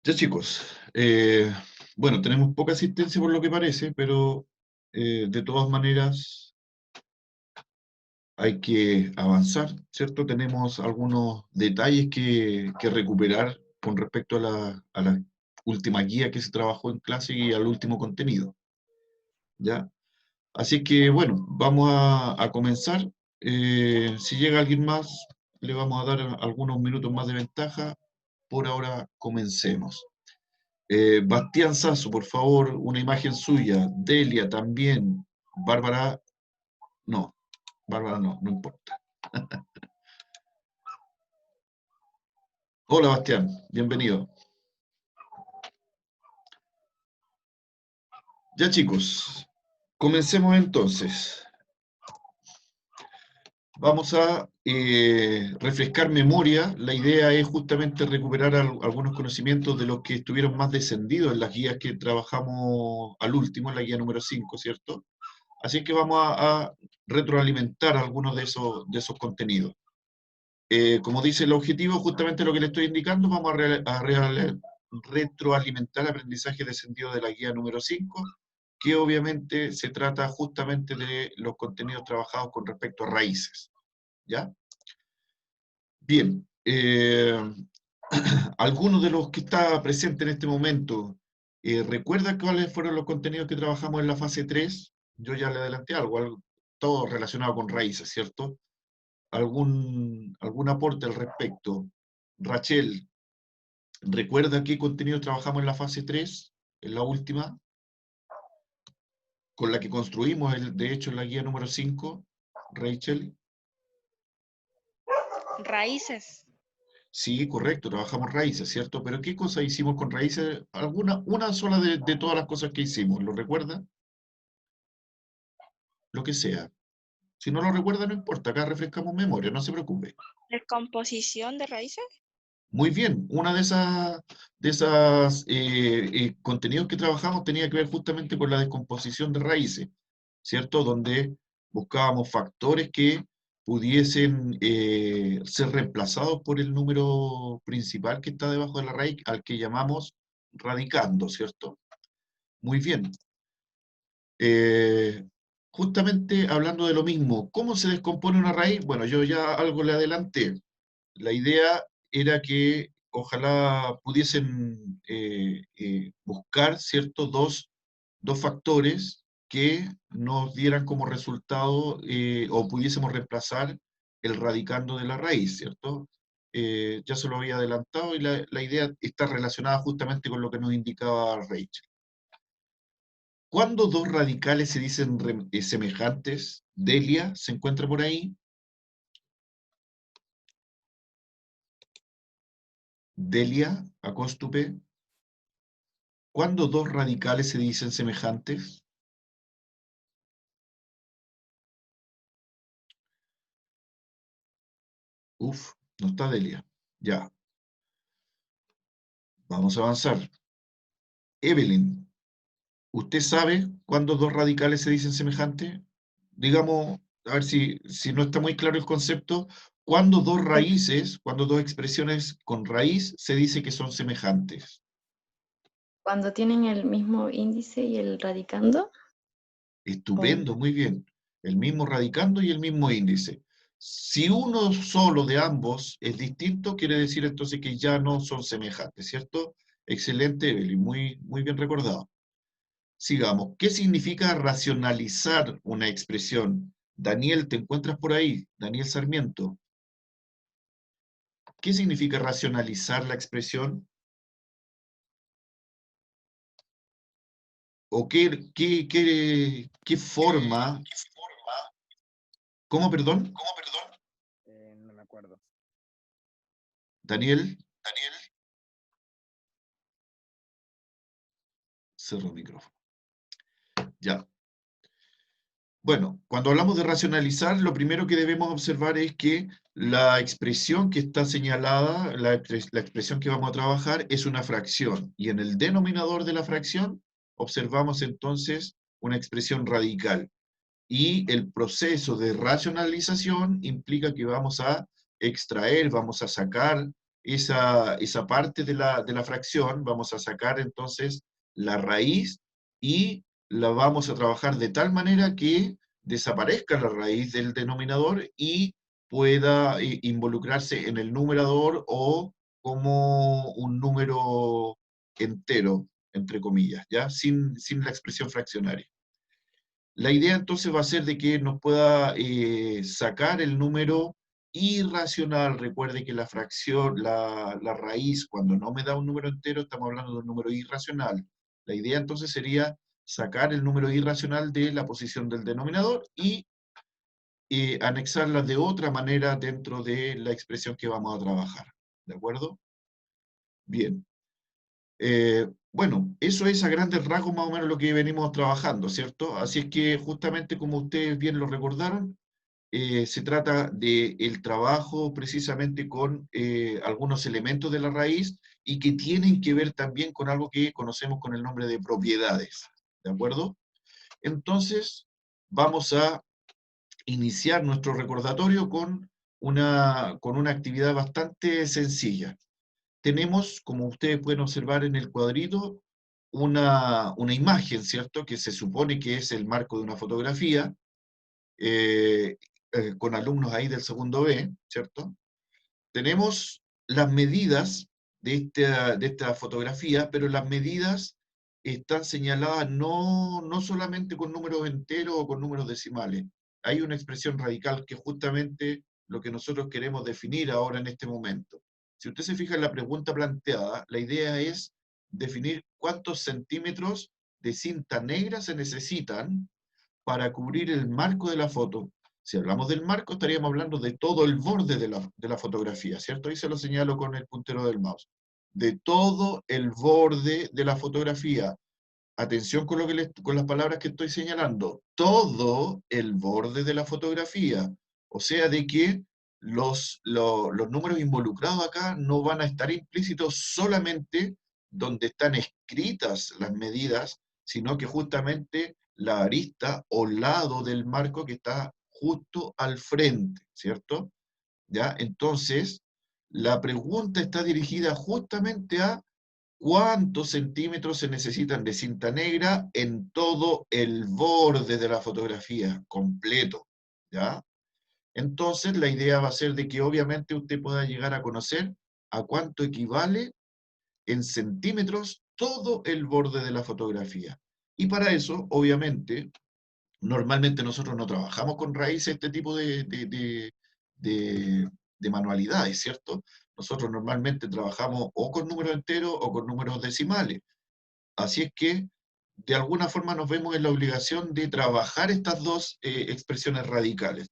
Ya chicos, bueno, tenemos poca asistencia por lo que parece, pero de todas maneras hay que avanzar, ¿cierto? Tenemos algunos detalles que recuperar con respecto a la última guía que se trabajó en clase y al último contenido, ¿ya? Así que bueno, vamos a comenzar. Si llega alguien más, le vamos a dar algunos minutos más de ventaja. Por ahora, comencemos. Bastián Sasso, por favor, una imagen suya. Delia también. Bárbara, no. Bárbara no, no importa. Hola, Bastián, bienvenido. Ya chicos, comencemos entonces. Vamos a refrescar memoria. La idea es justamente recuperar algunos conocimientos de los que estuvieron más descendidos en las guías que trabajamos al último, en la guía número 5, ¿cierto? Así que vamos a retroalimentar algunos de esos contenidos. Como dice el objetivo, justamente lo que le estoy indicando, vamos a retroalimentar aprendizaje descendido de la guía número 5, que obviamente se trata justamente de los contenidos trabajados con respecto a raíces. ¿Ya? Bien. Algunos de los que está presente en este momento, ¿recuerda cuáles fueron los contenidos que trabajamos en la fase 3? Yo ya le adelanté algo, todo relacionado con raíces, ¿cierto? ¿Algún aporte al respecto? Rachel, ¿recuerda qué contenido trabajamos en la fase 3, en la última, con la que construimos, de hecho, en la guía número 5? Rachel. Raíces. Sí, correcto, trabajamos raíces, ¿cierto? Pero ¿qué cosa hicimos con raíces? Una sola de todas las cosas que hicimos, ¿lo recuerda? Lo que sea. Si no lo recuerda, no importa, acá refrescamos memoria, no se preocupe. Descomposición de raíces. Muy bien, una de esas contenidos que trabajamos tenía que ver justamente con la descomposición de raíces, ¿cierto? Donde buscábamos factores que pudiesen ser reemplazados por el número principal que está debajo de la raíz, al que llamamos radicando, ¿cierto? Muy bien. Eh, Justamente hablando de lo mismo, ¿cómo se descompone una raíz? Bueno, yo ya algo le adelanté. La idea era que ojalá pudiesen buscar, ¿cierto? Dos factores que nos dieran como resultado o pudiésemos reemplazar el radicando de la raíz, ¿cierto? Ya se lo había adelantado y la idea está relacionada justamente con lo que nos indicaba Rachel. ¿Cuándo dos radicales se dicen semejantes? Delia, ¿se encuentra por ahí? Delia, Acóstupe. ¿Cuándo dos radicales se dicen semejantes? Uf, no está Delia. Ya, vamos a avanzar. Evelyn, ¿usted sabe cuándo dos radicales se dicen semejantes? Digamos, a ver si no está muy claro el concepto, ¿cuándo dos raíces, cuándo dos expresiones con raíz se dice que son semejantes? Cuando tienen el mismo índice y el radicando, o Estupendo, muy bien. El mismo radicando y el mismo índice. Si uno solo de ambos es distinto, quiere decir entonces que ya no son semejantes, ¿cierto? Excelente, Evelyn, muy bien recordado. Sigamos. ¿Qué significa racionalizar una expresión? Daniel, ¿te encuentras por ahí? Daniel Sarmiento. ¿Qué significa racionalizar la expresión? ¿O qué forma? ¿Cómo, perdón? No me acuerdo. Daniel, cerró el micrófono. Ya. Bueno, cuando hablamos de racionalizar, lo primero que debemos observar es que la expresión que está señalada, la expresión que vamos a trabajar, es una fracción. Y en el denominador de la fracción observamos entonces una expresión radical. Y el proceso de racionalización implica que vamos a extraer, vamos a sacar esa parte de la fracción, vamos a sacar entonces la raíz y la vamos a trabajar de tal manera que desaparezca la raíz del denominador y pueda involucrarse en el numerador o como un número entero, entre comillas, ¿ya? Sin la expresión fraccionaria. La idea entonces va a ser de que nos pueda sacar el número irracional. Recuerde que la fracción, la raíz, cuando no me da un número entero, estamos hablando de un número irracional. La idea entonces sería sacar el número irracional de la posición del denominador y anexarla de otra manera dentro de la expresión que vamos a trabajar. ¿De acuerdo? Bien. Bueno, eso es a grandes rasgos más o menos lo que venimos trabajando, ¿cierto? Así es que justamente como ustedes bien lo recordaron, se trata del trabajo precisamente con algunos elementos de la raíz y que tienen que ver también con algo que conocemos con el nombre de propiedades, ¿de acuerdo? Entonces, vamos a iniciar nuestro recordatorio con una actividad bastante sencilla. Tenemos, como ustedes pueden observar en el cuadrito, una imagen, ¿cierto? Que se supone que es el marco de una fotografía, eh, con alumnos ahí del segundo B, ¿cierto? Tenemos las medidas de esta fotografía, pero las medidas están señaladas no solamente con números enteros o con números decimales. Hay una expresión radical que es justamente lo que nosotros queremos definir ahora en este momento. Si usted se fija en la pregunta planteada, la idea es definir cuántos centímetros de cinta negra se necesitan para cubrir el marco de la foto. Si hablamos del marco, estaríamos hablando de todo el borde de la fotografía, ¿cierto? Ahí se lo señalo con el puntero del mouse. De todo el borde de la fotografía. Atención con, con las palabras que estoy señalando. Todo el borde de la fotografía. O sea, de que los números involucrados acá no van a estar implícitos solamente donde están escritas las medidas, sino que justamente la arista o lado del marco que está justo al frente, ¿cierto? ¿Ya? Entonces, la pregunta está dirigida justamente a cuántos centímetros se necesitan de cinta negra en todo el borde de la fotografía, completo, ¿ya? Entonces, la idea va a ser de que obviamente usted pueda llegar a conocer a cuánto equivale en centímetros todo el borde de la fotografía. Y para eso, obviamente, normalmente nosotros no trabajamos con raíces este tipo de manualidades, ¿cierto? Nosotros normalmente trabajamos o con números enteros o con números decimales. Así es que, de alguna forma, nos vemos en la obligación de trabajar estas dos expresiones radicales.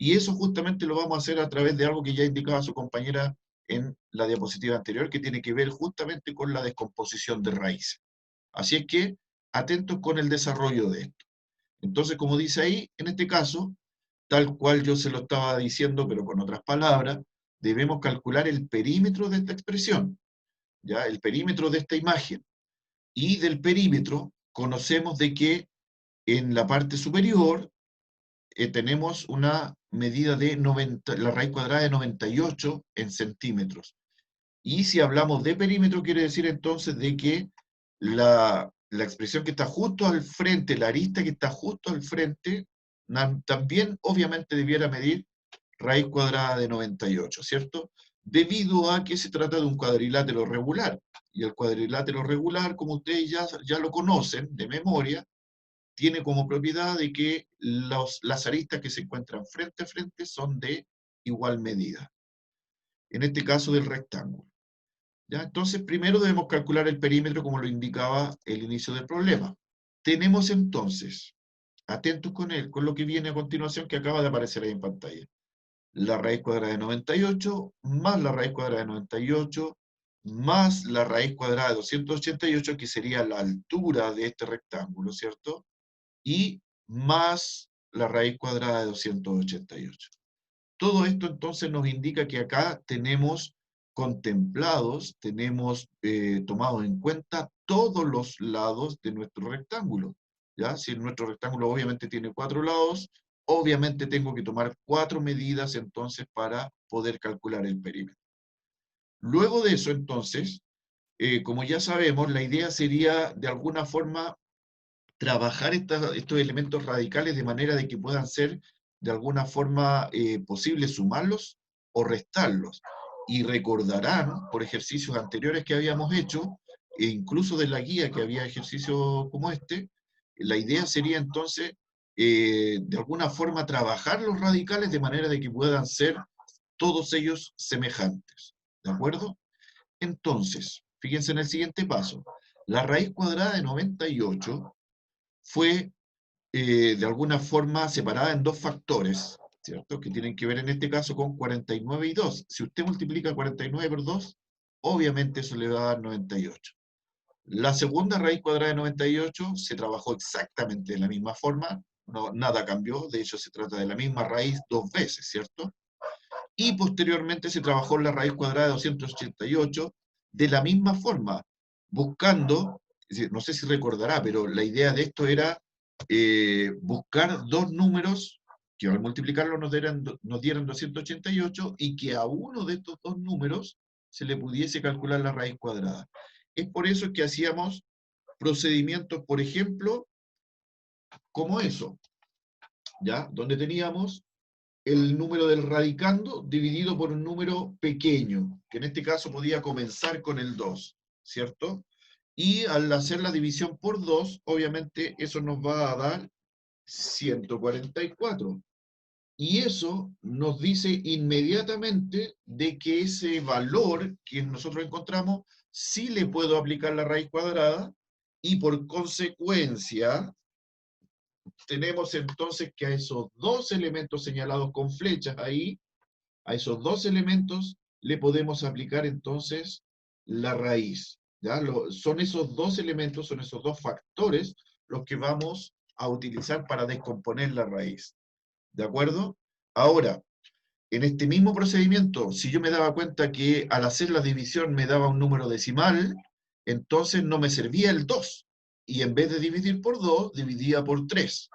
Y eso justamente lo vamos a hacer a través de algo que ya indicaba su compañera en la diapositiva anterior, que tiene que ver justamente con la descomposición de raíces. Así es que, atentos con el desarrollo de esto. Entonces, como dice ahí, en este caso, tal cual yo se lo estaba diciendo, pero con otras palabras, debemos calcular el perímetro de esta expresión, ¿ya? El perímetro de esta imagen. Y del perímetro conocemos de que en la parte superior tenemos una medida de 90, la raíz cuadrada de 98 en centímetros. Y si hablamos de perímetro, quiere decir entonces de que la expresión que está justo al frente, la arista que está justo al frente, también obviamente debiera medir raíz cuadrada de 98, ¿cierto? Debido a que se trata de un cuadrilátero regular. Y el cuadrilátero regular, como ustedes ya lo conocen de memoria, tiene como propiedad de que las aristas que se encuentran frente a frente son de igual medida. En este caso del rectángulo. ¿Ya? Entonces, primero debemos calcular el perímetro como lo indicaba el inicio del problema. Tenemos entonces, atentos con lo que viene a continuación que acaba de aparecer ahí en pantalla. La raíz cuadrada de 98 más la raíz cuadrada de 98 más la raíz cuadrada de 288, que sería la altura de este rectángulo, ¿cierto? Y más la raíz cuadrada de 288. Todo esto entonces nos indica que acá tenemos contemplados, tenemos tomado en cuenta todos los lados de nuestro rectángulo. ¿Ya? Si nuestro rectángulo obviamente tiene 4 lados, obviamente tengo que tomar 4 medidas entonces para poder calcular el perímetro. Luego de eso, entonces, como ya sabemos, la idea sería, de alguna forma, trabajar estos elementos radicales de manera de que puedan ser, de alguna forma, posible sumarlos o restarlos. Y recordarán, por ejercicios anteriores que habíamos hecho, e incluso de la guía que había ejercicios como este, la idea sería entonces, de alguna forma, trabajar los radicales de manera de que puedan ser todos ellos semejantes. ¿De acuerdo? Entonces, fíjense en el siguiente paso. La raíz cuadrada de 98 fue, de alguna forma, separada en dos factores, ¿cierto? Que tienen que ver en este caso con 49 y 2. Si usted multiplica 49 por 2, obviamente eso le va a dar 98. La segunda raíz cuadrada de 98 se trabajó exactamente de la misma forma, no, nada cambió, de hecho se trata de la misma raíz dos veces, ¿cierto? Y posteriormente se trabajó la raíz cuadrada de 288 de la misma forma, buscando, es decir, no sé si recordará, pero la idea de esto era buscar dos números que al multiplicarlos nos dieran 288 y que a uno de estos dos números se le pudiese calcular la raíz cuadrada. Es por eso que hacíamos procedimientos, por ejemplo, como eso, ¿ya? Donde teníamos el número del radicando dividido por un número pequeño, que en este caso podía comenzar con el 2, ¿cierto? Y al hacer la división por 2, obviamente eso nos va a dar 144. Y eso nos dice inmediatamente de que ese valor que nosotros encontramos, sí le puedo aplicar la raíz cuadrada, y por consecuencia, tenemos entonces que a esos dos elementos señalados con flechas ahí, a esos dos elementos le podemos aplicar entonces la raíz. ¿Ya? Son esos dos elementos, son esos dos factores los que vamos a utilizar para descomponer la raíz. ¿De acuerdo? Ahora, en este mismo procedimiento, si yo me daba cuenta que al hacer la división me daba un número decimal, entonces no me servía el 2. Y en vez de dividir por 2, dividía por 3.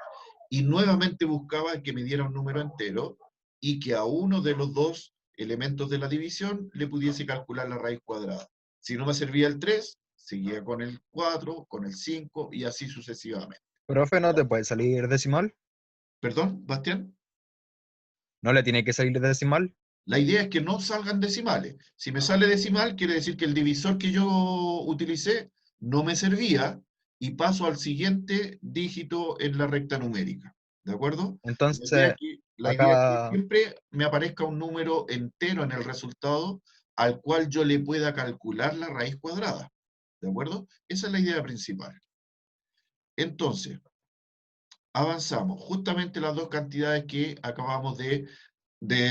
Y nuevamente buscaba que me diera un número entero y que a uno de los dos elementos de la división le pudiese calcular la raíz cuadrada. Si no me servía el 3, seguía con el 4, con el 5 y así sucesivamente. Profe, ¿no te puede salir decimal? ¿Perdón, Bastián? ¿No le tiene que salir decimal? La idea es que no salgan decimales. Si me sale decimal, quiere decir que el divisor que yo utilicé no me servía y paso al siguiente dígito en la recta numérica. ¿De acuerdo? Entonces, La idea es que acá, siempre me aparezca un número entero en el resultado al cual yo le pueda calcular la raíz cuadrada. ¿De acuerdo? Esa es la idea principal. Entonces, avanzamos. Justamente las dos cantidades que acabamos de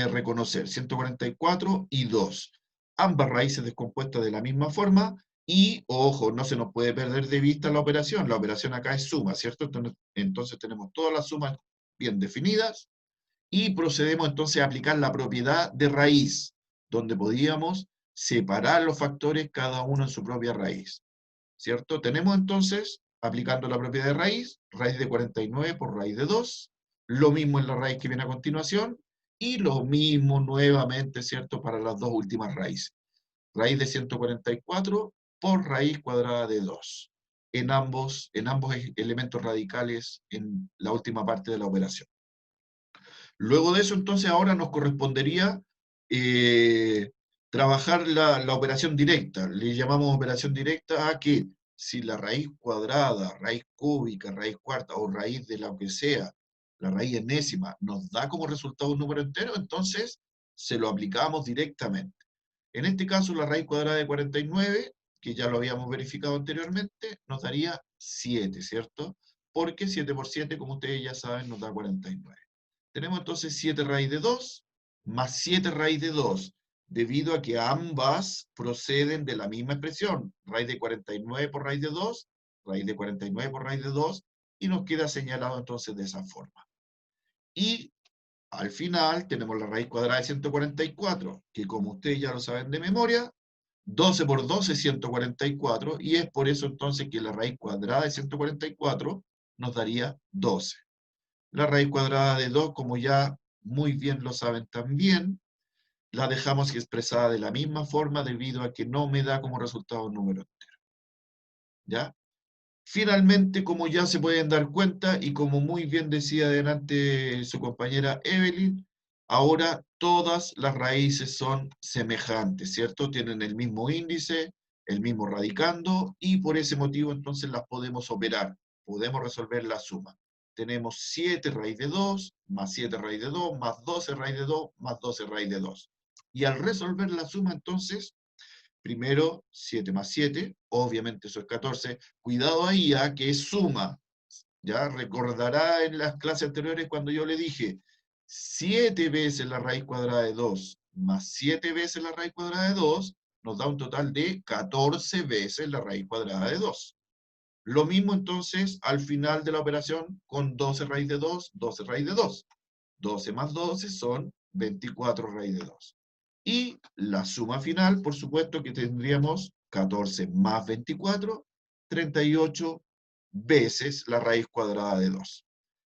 reconocer, 144 y 2. Ambas raíces descompuestas de la misma forma y, ojo, no se nos puede perder de vista la operación. La operación acá es suma, ¿cierto? Entonces tenemos todas las sumas bien definidas y procedemos entonces a aplicar la propiedad de raíz, donde podíamos separar los factores cada uno en su propia raíz, ¿cierto? Tenemos entonces, aplicando la propiedad de raíz de 49 por raíz de 2, lo mismo en la raíz que viene a continuación, y lo mismo nuevamente, ¿cierto?, para las dos últimas raíces. Raíz de 144 por raíz cuadrada de 2, en ambos elementos radicales en la última parte de la operación. Luego de eso, entonces, ahora nos correspondería trabajar la operación directa. Le llamamos operación directa a que si la raíz cuadrada, raíz cúbica, raíz cuarta o raíz de lo que sea, la raíz enésima, nos da como resultado un número entero, entonces se lo aplicamos directamente. En este caso, la raíz cuadrada de 49, que ya lo habíamos verificado anteriormente, nos daría 7, ¿cierto? Porque 7 por 7, como ustedes ya saben, nos da 49. Tenemos entonces 7 raíz de 2 más 7 raíz de 2, debido a que ambas proceden de la misma expresión, raíz de 49 por raíz de 2, raíz de 49 por raíz de 2, y nos queda señalado entonces de esa forma. Y al final tenemos la raíz cuadrada de 144, que como ustedes ya lo saben de memoria, 12 por 12 es 144, y es por eso entonces que la raíz cuadrada de 144 nos daría 12. La raíz cuadrada de 2, como ya muy bien lo saben también, la dejamos expresada de la misma forma debido a que no me da como resultado un número entero. ¿Ya? Finalmente, como ya se pueden dar cuenta, y como muy bien decía adelante su compañera Evelyn, ahora todas las raíces son semejantes, ¿cierto? Tienen el mismo índice, el mismo radicando, y por ese motivo entonces las podemos operar, podemos resolver la suma. Tenemos 7 raíz de 2, más 7 raíz de 2, más 12 raíz de 2, más 12 raíz de 2. Y al resolver la suma, entonces, primero, 7 más 7, obviamente eso es 14. Cuidado ahí, que es suma. Ya recordará en las clases anteriores cuando yo le dije 7 veces la raíz cuadrada de 2 más 7 veces la raíz cuadrada de 2 nos da un total de 14 veces la raíz cuadrada de 2. Lo mismo entonces al final de la operación con 12 raíz de 2, 12 raíz de 2. 12 más 12 son 24 raíz de 2. Y la suma final, por supuesto que tendríamos 14 más 24, 38 veces la raíz cuadrada de 2.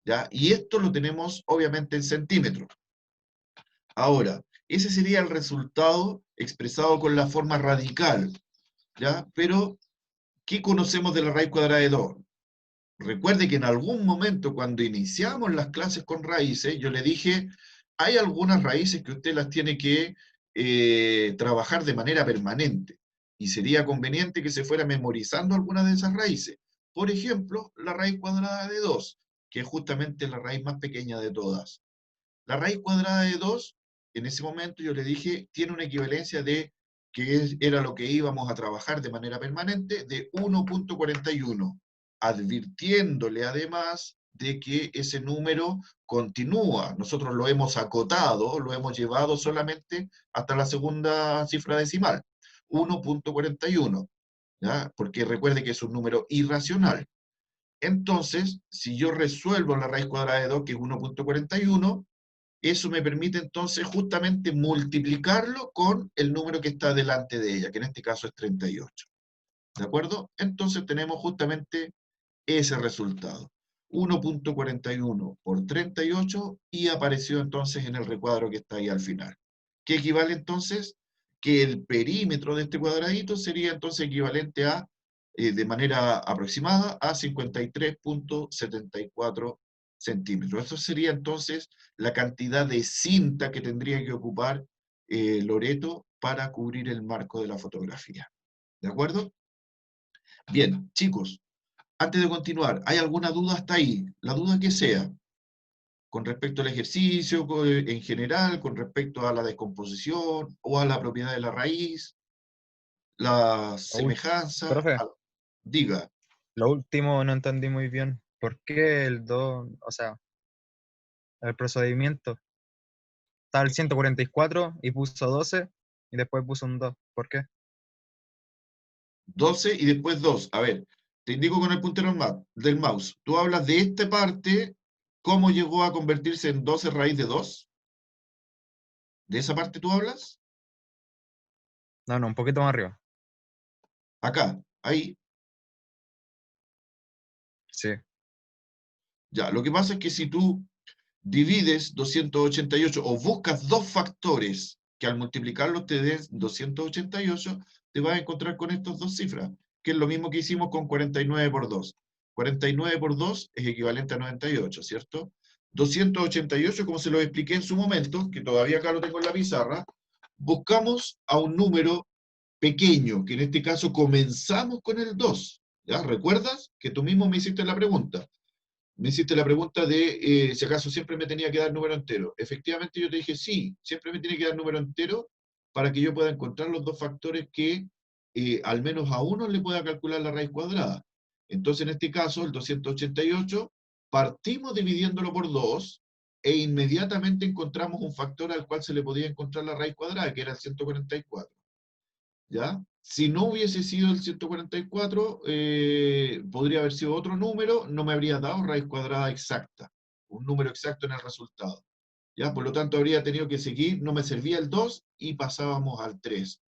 ¿Ya? Y esto lo tenemos obviamente en centímetros. Ahora, ese sería el resultado expresado con la forma radical. ¿Ya? Pero, ¿qué conocemos de la raíz cuadrada de 2? Recuerde que en algún momento cuando iniciamos las clases con raíces, yo le dije, hay algunas raíces que usted las tiene que trabajar de manera permanente. Y sería conveniente que se fuera memorizando algunas de esas raíces. Por ejemplo, la raíz cuadrada de 2, que es justamente la raíz más pequeña de todas. La raíz cuadrada de 2, en ese momento yo le dije, tiene una equivalencia de, era lo que íbamos a trabajar de manera permanente, de 1.41, advirtiéndole además de que ese número continúa. Nosotros lo hemos acotado, lo hemos llevado solamente hasta la segunda cifra decimal, 1.41, ¿ya? Porque recuerde que es un número irracional. Entonces, si yo resuelvo la raíz cuadrada de 2, que es 1.41, eso me permite entonces justamente multiplicarlo con el número que está delante de ella, que en este caso es 38. ¿De acuerdo? Entonces tenemos justamente ese resultado. 1.41 por 38 y apareció entonces en el recuadro que está ahí al final. ¿Qué equivale entonces? Que el perímetro de este cuadradito sería entonces equivalente a, de manera aproximada, a 53.74 centímetros. Eso sería entonces la cantidad de cinta que tendría que ocupar Loreto para cubrir el marco de la fotografía. ¿De acuerdo? Bien, chicos, antes de continuar, ¿hay alguna duda hasta ahí? La duda que sea, con respecto al ejercicio en general, con respecto a la descomposición o a la propiedad de la raíz, la Uy, semejanza, profe, diga. lo último no entendí muy bien. ¿Por qué el 2, o sea, el procedimiento? Está el 144 y puso 12 y después puso un 2. ¿Por qué? 12 y después 2. A ver, te indico con el puntero del mouse. Tú hablas de esta parte, ¿cómo llegó a convertirse en 12 raíz de 2? ¿De esa parte tú hablas? No, no, un poquito más arriba. Acá, ahí. Sí. Ya, lo que pasa es que si tú divides 288 o buscas dos factores que al multiplicarlos te den 288, te vas a encontrar con estas dos cifras, que es lo mismo que hicimos con 49 por 2. 49 por 2 es equivalente a 98, ¿cierto? 288, como se lo expliqué en su momento, que todavía acá lo tengo en la pizarra, buscamos a un número pequeño, que en este caso comenzamos con el 2. ¿Ya? ¿Recuerdas? Que tú mismo me hiciste la pregunta. Me hiciste la pregunta de si acaso siempre me tenía que dar número entero. Efectivamente yo te dije, sí, siempre me tiene que dar número entero para que yo pueda encontrar los dos factores que al menos a uno le pueda calcular la raíz cuadrada. Entonces, en este caso, el 288, partimos dividiéndolo por 2 e inmediatamente encontramos un factor al cual se le podía encontrar la raíz cuadrada, que era el 144. ¿Ya? Si no hubiese sido el 144, podría haber sido otro número, no me habría dado raíz cuadrada exacta, un número exacto en el resultado. ¿Ya? Por lo tanto, habría tenido que seguir, no me servía el 2 y pasábamos al 3.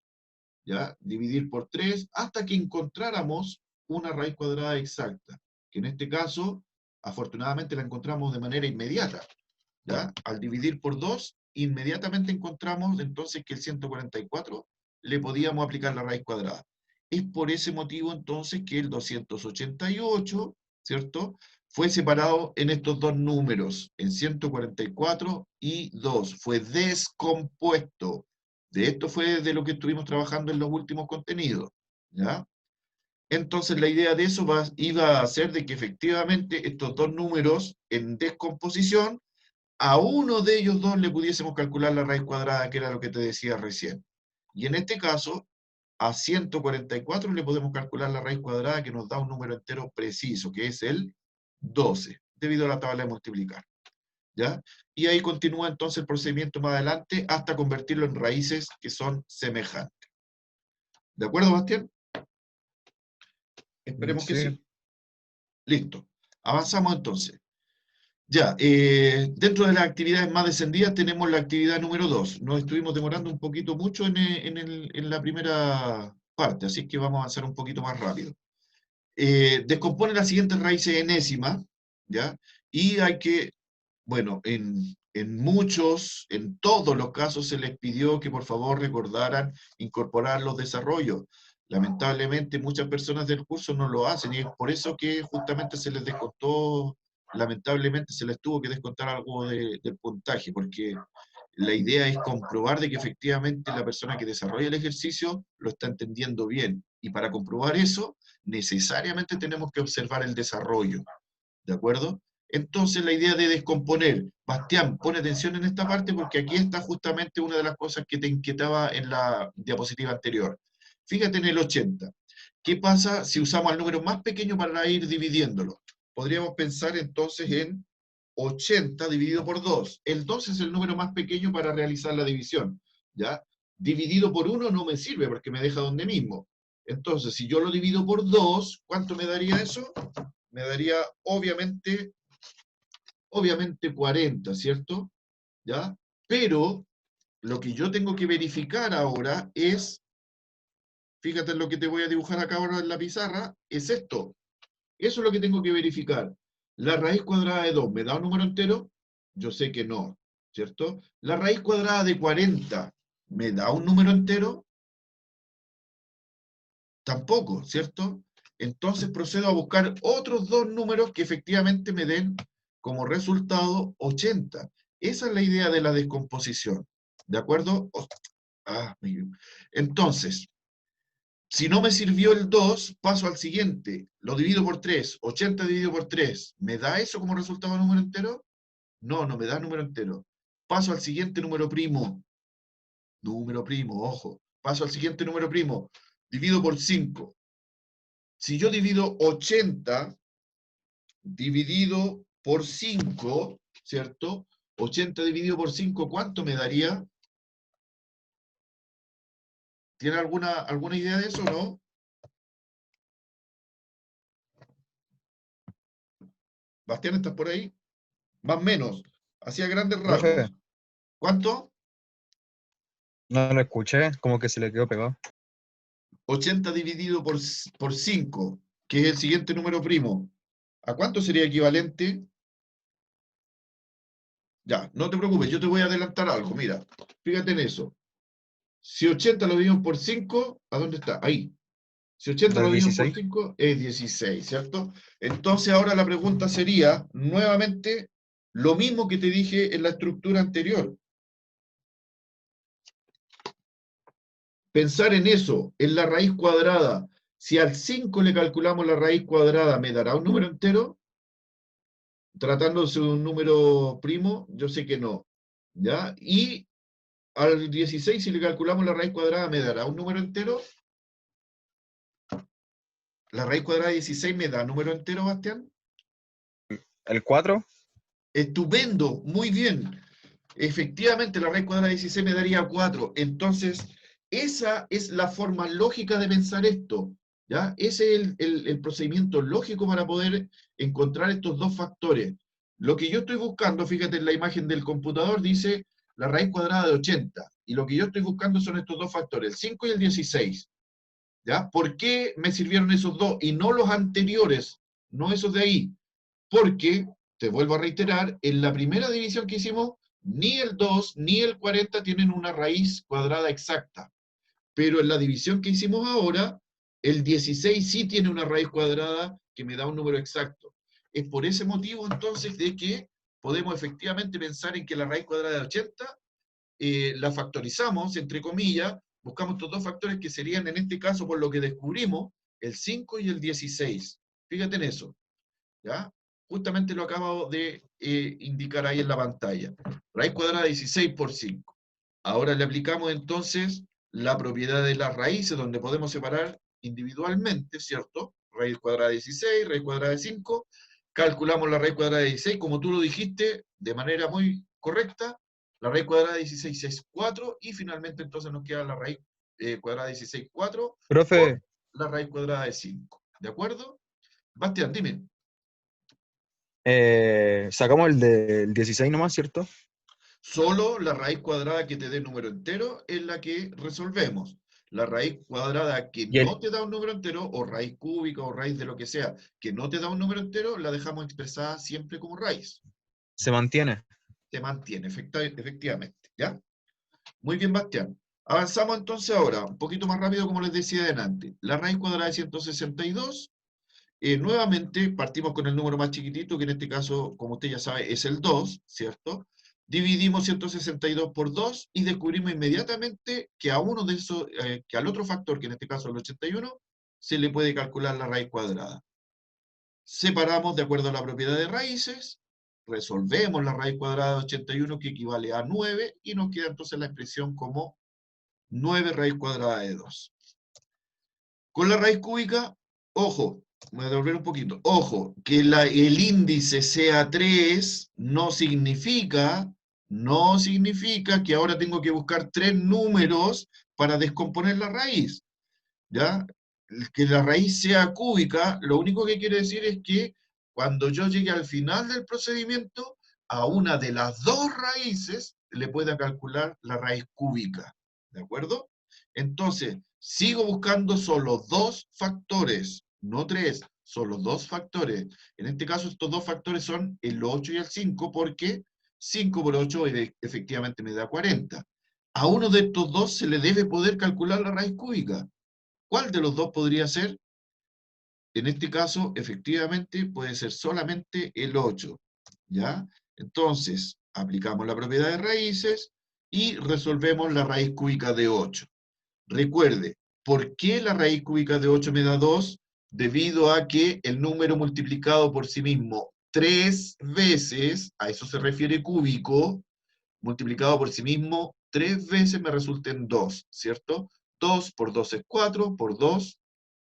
¿Ya? Dividir por 3 hasta que encontráramos una raíz cuadrada exacta, que en este caso, afortunadamente, la encontramos de manera inmediata. ¿Ya? Al dividir por 2, inmediatamente encontramos entonces que el 144 le podíamos aplicar la raíz cuadrada. Es por ese motivo entonces que el 288, ¿cierto?, fue separado en estos dos números, en 144 y 2. Fue descompuesto. De esto fue de lo que estuvimos trabajando en los últimos contenidos, ¿ya? Entonces la idea de eso iba a ser de que efectivamente estos dos números en descomposición, a uno de ellos dos le pudiésemos calcular la raíz cuadrada, que era lo que te decía recién. Y en este caso, a 144 le podemos calcular la raíz cuadrada, que nos da un número entero preciso, que es el 12, debido a la tabla de multiplicar, ¿ya? Y ahí continúa entonces el procedimiento más adelante, hasta convertirlo en raíces que son semejantes. ¿De acuerdo, Bastián? Esperemos que sí. Listo. Avanzamos entonces. Ya, dentro de las actividades más descendidas tenemos la actividad número 2. Nos estuvimos demorando un poquito mucho en la primera parte, así que vamos a avanzar un poquito más rápido. Descompone las siguientes raíces enésimas, ¿ya? Y hay que, bueno, en todos los casos se les pidió que por favor recordaran incorporar los desarrollos. Lamentablemente muchas personas del curso no lo hacen y es por eso que justamente se les descontó, lamentablemente se les tuvo que descontar algo del puntaje, porque la idea es comprobar de que efectivamente la persona que desarrolla el ejercicio lo está entendiendo bien. Y para comprobar eso, necesariamente tenemos que observar el desarrollo. ¿De acuerdo? Entonces la idea de descomponer. Bastián, pone atención en esta parte porque aquí está justamente una de las cosas que te inquietaba en la diapositiva anterior. Fíjate en el 80. ¿Qué pasa si usamos el número más pequeño para ir dividiéndolo? Podríamos pensar entonces en 80 dividido por 2. El 2 es el número más pequeño para realizar la división, ¿ya? Dividido por 1 no me sirve porque me deja donde mismo. Entonces, si yo lo divido por 2, ¿cuánto me daría eso? Me daría, obviamente 40, ¿cierto? ¿Ya? Pero lo que yo tengo que verificar ahora es, fíjate en lo que te voy a dibujar acá ahora en la pizarra, es esto. Eso es lo que tengo que verificar. ¿La raíz cuadrada de 2 me da un número entero? Yo sé que no, ¿cierto? ¿La raíz cuadrada de 40 me da un número entero? Tampoco, ¿cierto? Entonces procedo a buscar otros dos números que efectivamente me den como resultado 80. Esa es la idea de la descomposición. ¿De acuerdo? Entonces, si no me sirvió el 2, paso al siguiente. Lo divido por 3. 80 dividido por 3. ¿Me da eso como resultado número entero? No, no me da número entero. Paso al siguiente número primo. Número primo, ojo. Paso al siguiente número primo. Divido por 5. Si yo divido 80 dividido por 5, ¿cierto? 80 dividido por 5, ¿cuánto me daría? ¿Tiene alguna idea de eso, no? Bastián, ¿estás por ahí? Más o menos. Hacia grandes rasgos. Profe. ¿Cuánto? No lo escuché, como que se le quedó pegado. 80 dividido por 5, que es el siguiente número primo. ¿A cuánto sería equivalente? Ya, no te preocupes, yo te voy a adelantar algo. Mira, fíjate en eso. Si 80 lo dividimos por 5, ¿a dónde está? Ahí. Si 80 lo dividimos por 5, es 16, ¿cierto? Entonces ahora la pregunta sería, nuevamente, lo mismo que te dije en la estructura anterior. Pensar en eso, en la raíz cuadrada. Si al 5 le calculamos la raíz cuadrada, ¿me dará un número entero? Tratándose de un número primo, yo sé que no. ¿Ya? Y al 16, si le calculamos la raíz cuadrada, ¿me dará un número entero? ¿La raíz cuadrada de 16 me da número entero, Bastián? ¿El 4? Estupendo, muy bien. Efectivamente, la raíz cuadrada de 16 me daría 4. Entonces, esa es la forma lógica de pensar esto, ¿ya? Ese es el procedimiento lógico para poder encontrar estos dos factores. Lo que yo estoy buscando, fíjate en la imagen del computador, dice la raíz cuadrada de 80. Y lo que yo estoy buscando son estos dos factores, el 5 y el 16. ¿Ya? ¿Por qué me sirvieron esos dos y no los anteriores? No esos de ahí. Porque, te vuelvo a reiterar, en la primera división que hicimos, Ni el 2 ni el 40 tienen una raíz cuadrada exacta. Pero en la división que hicimos ahora, el 16 sí tiene una raíz cuadrada que me da un número exacto. Es por ese motivo, entonces, de que podemos efectivamente pensar en que la raíz cuadrada de 80 la factorizamos, entre comillas, buscamos estos dos factores que serían, en este caso, por lo que descubrimos, el 5 y el 16. Fíjate en eso, ¿ya? Justamente lo acabo de indicar ahí en la pantalla. Raíz cuadrada de 16 por 5. Ahora le aplicamos entonces la propiedad de las raíces, donde podemos separar individualmente, ¿cierto? Raíz cuadrada de 16, raíz cuadrada de 5. Calculamos la raíz cuadrada de 16, como tú lo dijiste, de manera muy correcta. La raíz cuadrada de 16 es 4, y finalmente entonces nos queda la raíz cuadrada de 16, 4, por Profe, la raíz cuadrada de 5. ¿De acuerdo? Bastián, dime. sacamos el del 16 nomás, ¿cierto? Solo la raíz cuadrada que te dé número entero es la que resolvemos. La raíz cuadrada que Y no el, te da un número entero, o raíz cúbica, o raíz de lo que sea, que no te da un número entero, la dejamos expresada siempre como raíz. se mantiene. Se mantiene, efectivamente. ¿Ya? Muy bien, Bastián. Avanzamos entonces ahora, un poquito más rápido, como les decía adelante. La raíz cuadrada de 162. Nuevamente partimos con el número más chiquitito, que en este caso, como usted ya sabe, es el 2, ¿cierto? Dividimos 162 por 2 y descubrimos inmediatamente que a uno de esos, que al otro factor, que en este caso es el 81, se le puede calcular la raíz cuadrada. Separamos de acuerdo a la propiedad de raíces, resolvemos la raíz cuadrada de 81, que equivale a 9, y nos queda entonces la expresión como 9 raíz cuadrada de 2. Con la raíz cúbica, ojo, voy a devolver un poquito, ojo, que el índice sea 3 no significa que ahora tengo que buscar 3 números para descomponer la raíz, ¿ya? Que la raíz sea cúbica, lo único que quiere decir es que cuando yo llegue al final del procedimiento, a una de las dos raíces le pueda calcular la raíz cúbica, ¿de acuerdo? Entonces, sigo buscando solo dos factores, no tres, solo dos factores. En este caso, estos dos factores son el 8 y el 5, porque 5 por 8 efectivamente me da 40. A uno de estos dos se le debe poder calcular la raíz cúbica. ¿Cuál de los dos podría ser? En este caso, efectivamente, puede ser solamente el 8, ¿ya? Entonces, aplicamos la propiedad de raíces y resolvemos la raíz cúbica de 8. Recuerde, ¿por qué la raíz cúbica de 8 me da 2? Debido a que el número multiplicado por sí mismo 3 veces, a eso se refiere cúbico, multiplicado por sí mismo 3 veces me resulta en 2, ¿cierto? 2 por 2 es 4, por 2,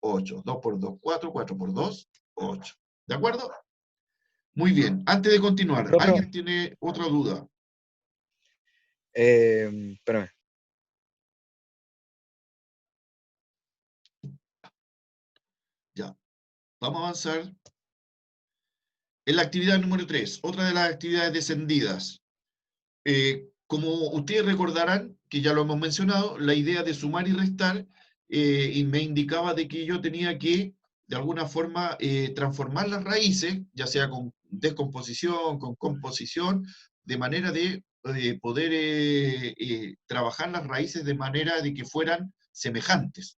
8. 2 por 2, 4, 4 por 2, 8. ¿De acuerdo? Muy bien. Antes de continuar, Profe, ¿alguien tiene otra duda? espérame. Ya. Vamos a avanzar. En la actividad número 3, otra de las actividades descendidas. Como ustedes recordarán, que ya lo hemos mencionado, la idea de sumar y restar, y me indicaba de que yo tenía que, de alguna forma, transformar las raíces, ya sea con descomposición, con composición, de manera de poder trabajar las raíces de manera de que fueran semejantes,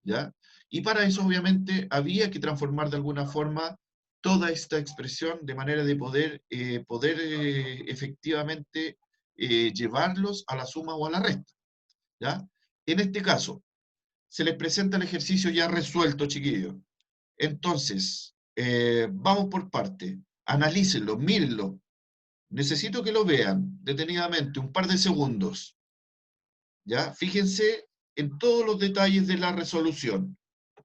¿ya? Y para eso, obviamente, había que transformar de alguna forma toda esta expresión de manera de poder efectivamente llevarlos a la suma o a la resta, ¿ya? En este caso, se les presenta el ejercicio ya resuelto, chiquillos. Entonces, vamos por parte. Analícenlo, mírenlo. Necesito que lo vean detenidamente, un par de segundos, ¿ya? Fíjense en todos los detalles de la resolución.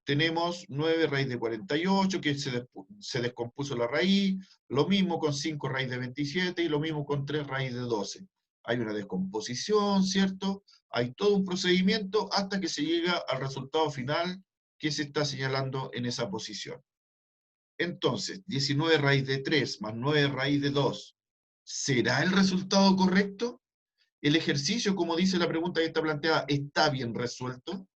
Tenemos 9 raíz de 48, que se descompuso la raíz, lo mismo con 5 raíz de 27 y lo mismo con 3 raíz de 12. Hay una descomposición, ¿cierto? Hay todo un procedimiento hasta que se llega al resultado final que se está señalando en esa posición. Entonces, 19 raíz de 3 más 9 raíz de 2, ¿será el resultado correcto? ¿El ejercicio, como dice la pregunta que está planteada, está bien resuelto?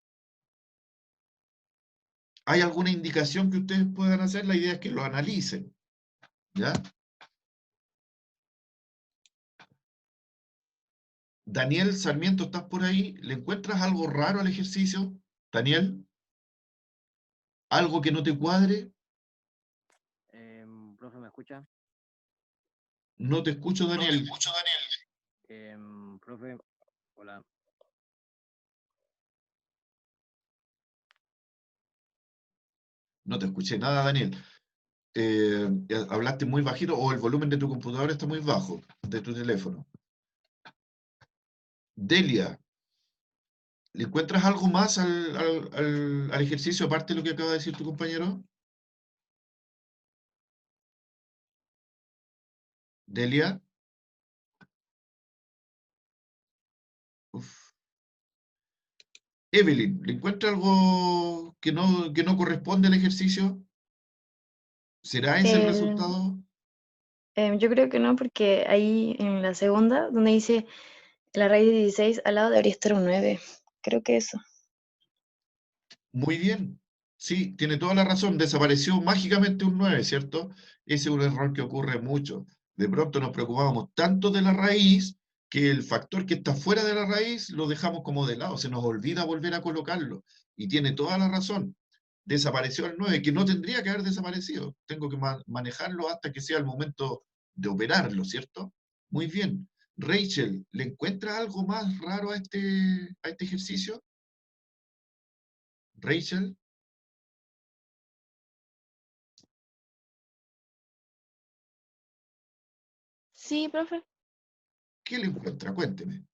¿Hay alguna indicación que ustedes puedan hacer? La idea es que lo analicen, ¿ya? Daniel Sarmiento, ¿estás por ahí? ¿Le encuentras algo raro al ejercicio? Daniel, ¿algo que no te cuadre? Profe, ¿me escucha? No te escucho, Daniel. Profe, hola. No te escuché nada, Daniel. Hablaste muy bajito o el volumen de tu computadora está muy bajo, de tu teléfono. Delia, ¿le encuentras algo más al ejercicio aparte de lo que acaba de decir tu compañero? Delia. Uf. Evelyn, ¿le encuentra algo que no corresponde al ejercicio? ¿Será ese el resultado? Yo creo que no, porque ahí en la segunda, donde dice la raíz de 16, al lado debería estar un 9. Creo que eso. Muy bien. Sí, tiene toda la razón. Desapareció mágicamente un 9, ¿cierto? Ese es un error que ocurre mucho. De pronto nos preocupamos tanto de la raíz que el factor que está fuera de la raíz lo dejamos como de lado. Se nos olvida volver a colocarlo. Y tiene toda la razón. Desapareció el 9, que no tendría que haber desaparecido. Tengo que manejarlo hasta que sea el momento de operarlo, ¿cierto? Muy bien. Rachel, ¿le encuentra algo más raro a este ejercicio? Rachel. Sí, profe. ¿Qué le encuentra? Cuénteme.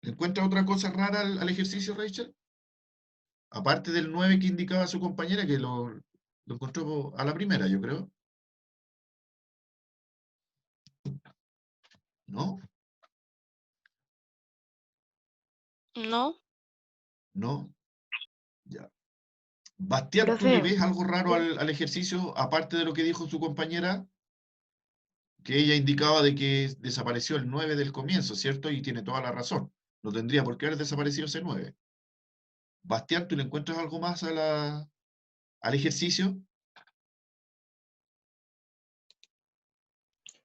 ¿Le encuentra otra cosa rara al ejercicio, Rachel? Aparte del 9 que indicaba su compañera, que lo encontró a la primera, yo creo. ¿No? No. ¿No? Ya. Bastián, ¿tú le Profe, ves algo raro al ejercicio, aparte de lo que dijo su compañera? Que ella indicaba de que desapareció el 9 del comienzo, ¿cierto? Y tiene toda la razón. No tendría por qué haber desaparecido ese 9. Bastián, ¿tú le encuentras algo más al ejercicio?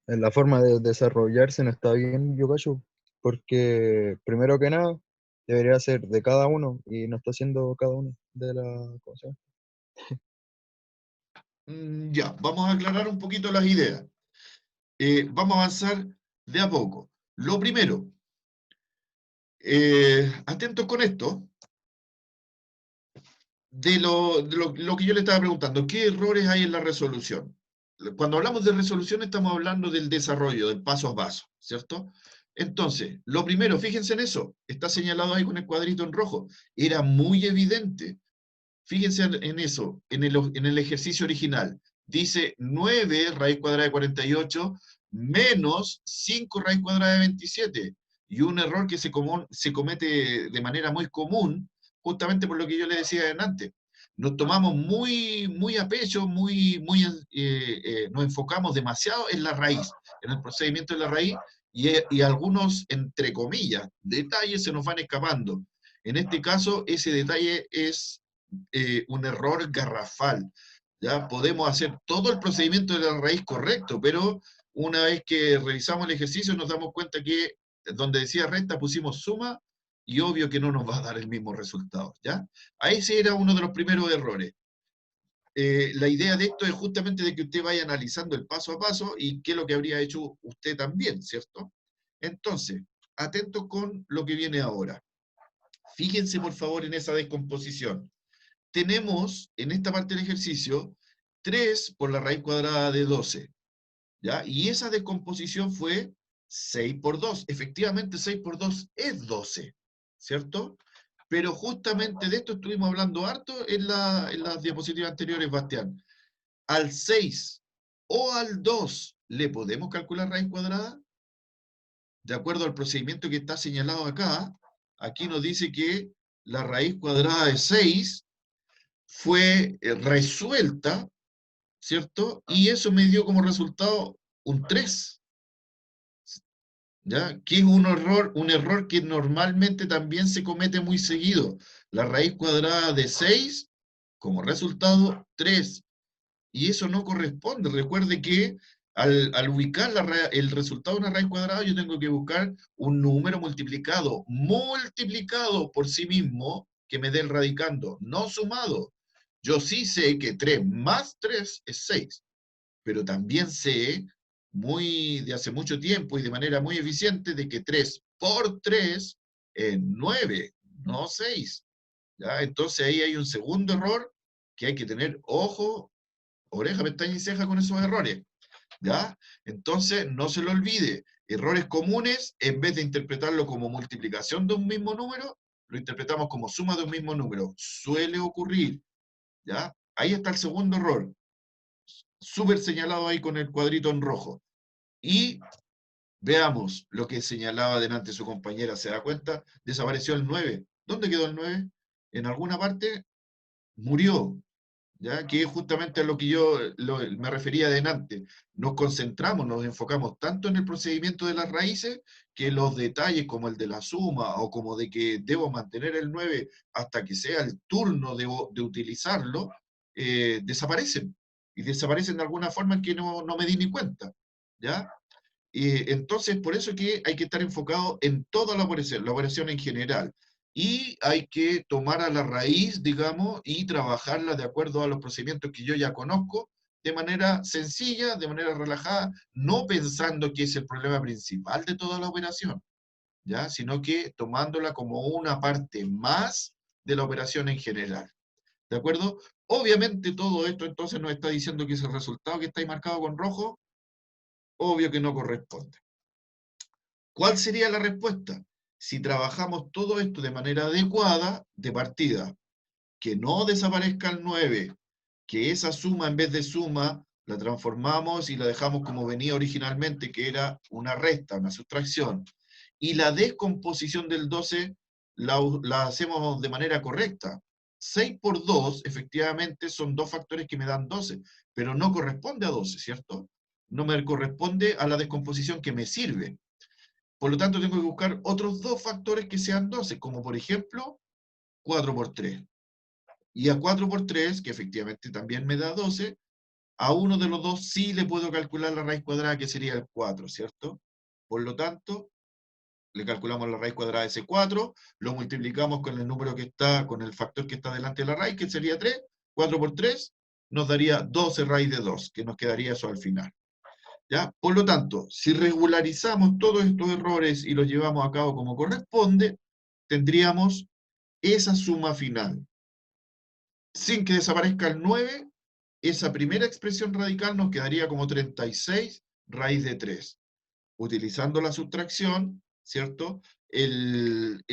En la forma de desarrollarse no está bien Yogayu, porque primero que nada debería ser de cada uno y no está haciendo cada uno de la cosa. Ya, vamos a aclarar un poquito las ideas. Vamos a avanzar de a poco. Lo primero, atentos con esto, de lo que yo le estaba preguntando, ¿qué errores hay en la resolución? Cuando hablamos de resolución estamos hablando del desarrollo, del paso a paso, ¿cierto? Entonces, lo primero, fíjense en eso, está señalado ahí con el cuadrito en rojo, era muy evidente. Fíjense en eso, en el ejercicio original. Dice 9 raíz cuadrada de 48 menos 5 raíz cuadrada de 27. Y un error que se comete de manera muy común, justamente por lo que yo le decía antes. Nos tomamos muy a pecho, nos enfocamos demasiado en la raíz, en el procedimiento de la raíz, y algunos, entre comillas, detalles se nos van escapando. En este caso, ese detalle es un error garrafal. ¿Ya? Podemos hacer todo el procedimiento de la raíz correcto, pero una vez que revisamos el ejercicio nos damos cuenta que donde decía resta pusimos suma y obvio que no nos va a dar el mismo resultado. ¿Ya? A ese era uno de los primeros errores. La idea de esto es justamente de que usted vaya analizando el paso a paso y qué es lo que habría hecho usted también, ¿cierto? Entonces, atentos con lo que viene ahora. Fíjense por favor en esa descomposición. Tenemos en esta parte del ejercicio 3 por la raíz cuadrada de 12. ¿Ya? Y esa descomposición fue 6 por 2. Efectivamente, 6 por 2 es 12, ¿cierto? Pero justamente de esto estuvimos hablando harto en las diapositivas anteriores, Bastián. Al 6 o al 2, ¿le podemos calcular raíz cuadrada? De acuerdo al procedimiento que está señalado acá, aquí nos dice que la raíz cuadrada de 6 fue resuelta, ¿cierto? Y eso me dio como resultado un 3, ¿ya? Que es un error que normalmente también se comete muy seguido. La raíz cuadrada de 6, como resultado, 3. Y eso no corresponde. Recuerde que al ubicar el resultado de una raíz cuadrada, yo tengo que buscar un número multiplicado por sí mismo, que me dé el radicando, no sumado. Yo sí sé que 3 más 3 es 6, pero también sé, de hace mucho tiempo y de manera muy eficiente, de que 3 por 3 es 9, no 6. ¿Ya? Entonces ahí hay un segundo error que hay que tener ojo, oreja, pestaña y ceja con esos errores. ¿Ya? Entonces, no se lo olvide. Errores comunes, en vez de interpretarlo como multiplicación de un mismo número, lo interpretamos como suma de un mismo número. Suele ocurrir. ¿Ya? Ahí está el segundo error. Súper señalado ahí con el cuadrito en rojo. Y veamos lo que señalaba delante su compañera. ¿Se da cuenta? Desapareció el 9. ¿Dónde quedó el 9? En alguna parte murió. ¿Ya? Que es justamente a lo que yo me refería delante. Nos concentramos, nos enfocamos tanto en el procedimiento de las raíces, que los detalles como el de la suma o como de que debo mantener el 9 hasta que sea el turno de utilizarlo, desaparecen. Y desaparecen de alguna forma en que no me di ni cuenta. ¿Ya? Entonces, por eso que hay que estar enfocado en toda la operación en general. Y hay que tomar a la raíz, digamos, y trabajarla de acuerdo a los procedimientos que yo ya conozco, de manera sencilla, de manera relajada, no pensando que es el problema principal de toda la operación, ¿ya? Sino que tomándola como una parte más de la operación en general. ¿De acuerdo? Obviamente todo esto entonces nos está diciendo que ese resultado que está ahí marcado con rojo, obvio que no corresponde. ¿Cuál sería la respuesta? Si trabajamos todo esto de manera adecuada, de partida, que no desaparezca el 9, que esa suma en vez de suma la transformamos y la dejamos como venía originalmente, que era una resta, una sustracción, y la descomposición del 12 la hacemos de manera correcta. 6 por 2, efectivamente, son dos factores que me dan 12, pero no corresponde a 12, ¿cierto? No me corresponde a la descomposición que me sirve. Por lo tanto, tengo que buscar otros dos factores que sean 12, como por ejemplo 4 por 3. Y a 4 por 3, que efectivamente también me da 12, a uno de los dos sí le puedo calcular la raíz cuadrada, que sería el 4, ¿cierto? Por lo tanto, le calculamos la raíz cuadrada de ese 4, lo multiplicamos con el número que está, con el factor que está delante de la raíz, que sería 3, 4 por 3, nos daría 12 raíz de 2, que nos quedaría eso al final. ¿Ya? Por lo tanto, si regularizamos todos estos errores y los llevamos a cabo como corresponde, tendríamos esa suma final. Sin que desaparezca el 9, esa primera expresión radical nos quedaría como 36 raíz de 3. Utilizando la sustracción, ¿cierto? El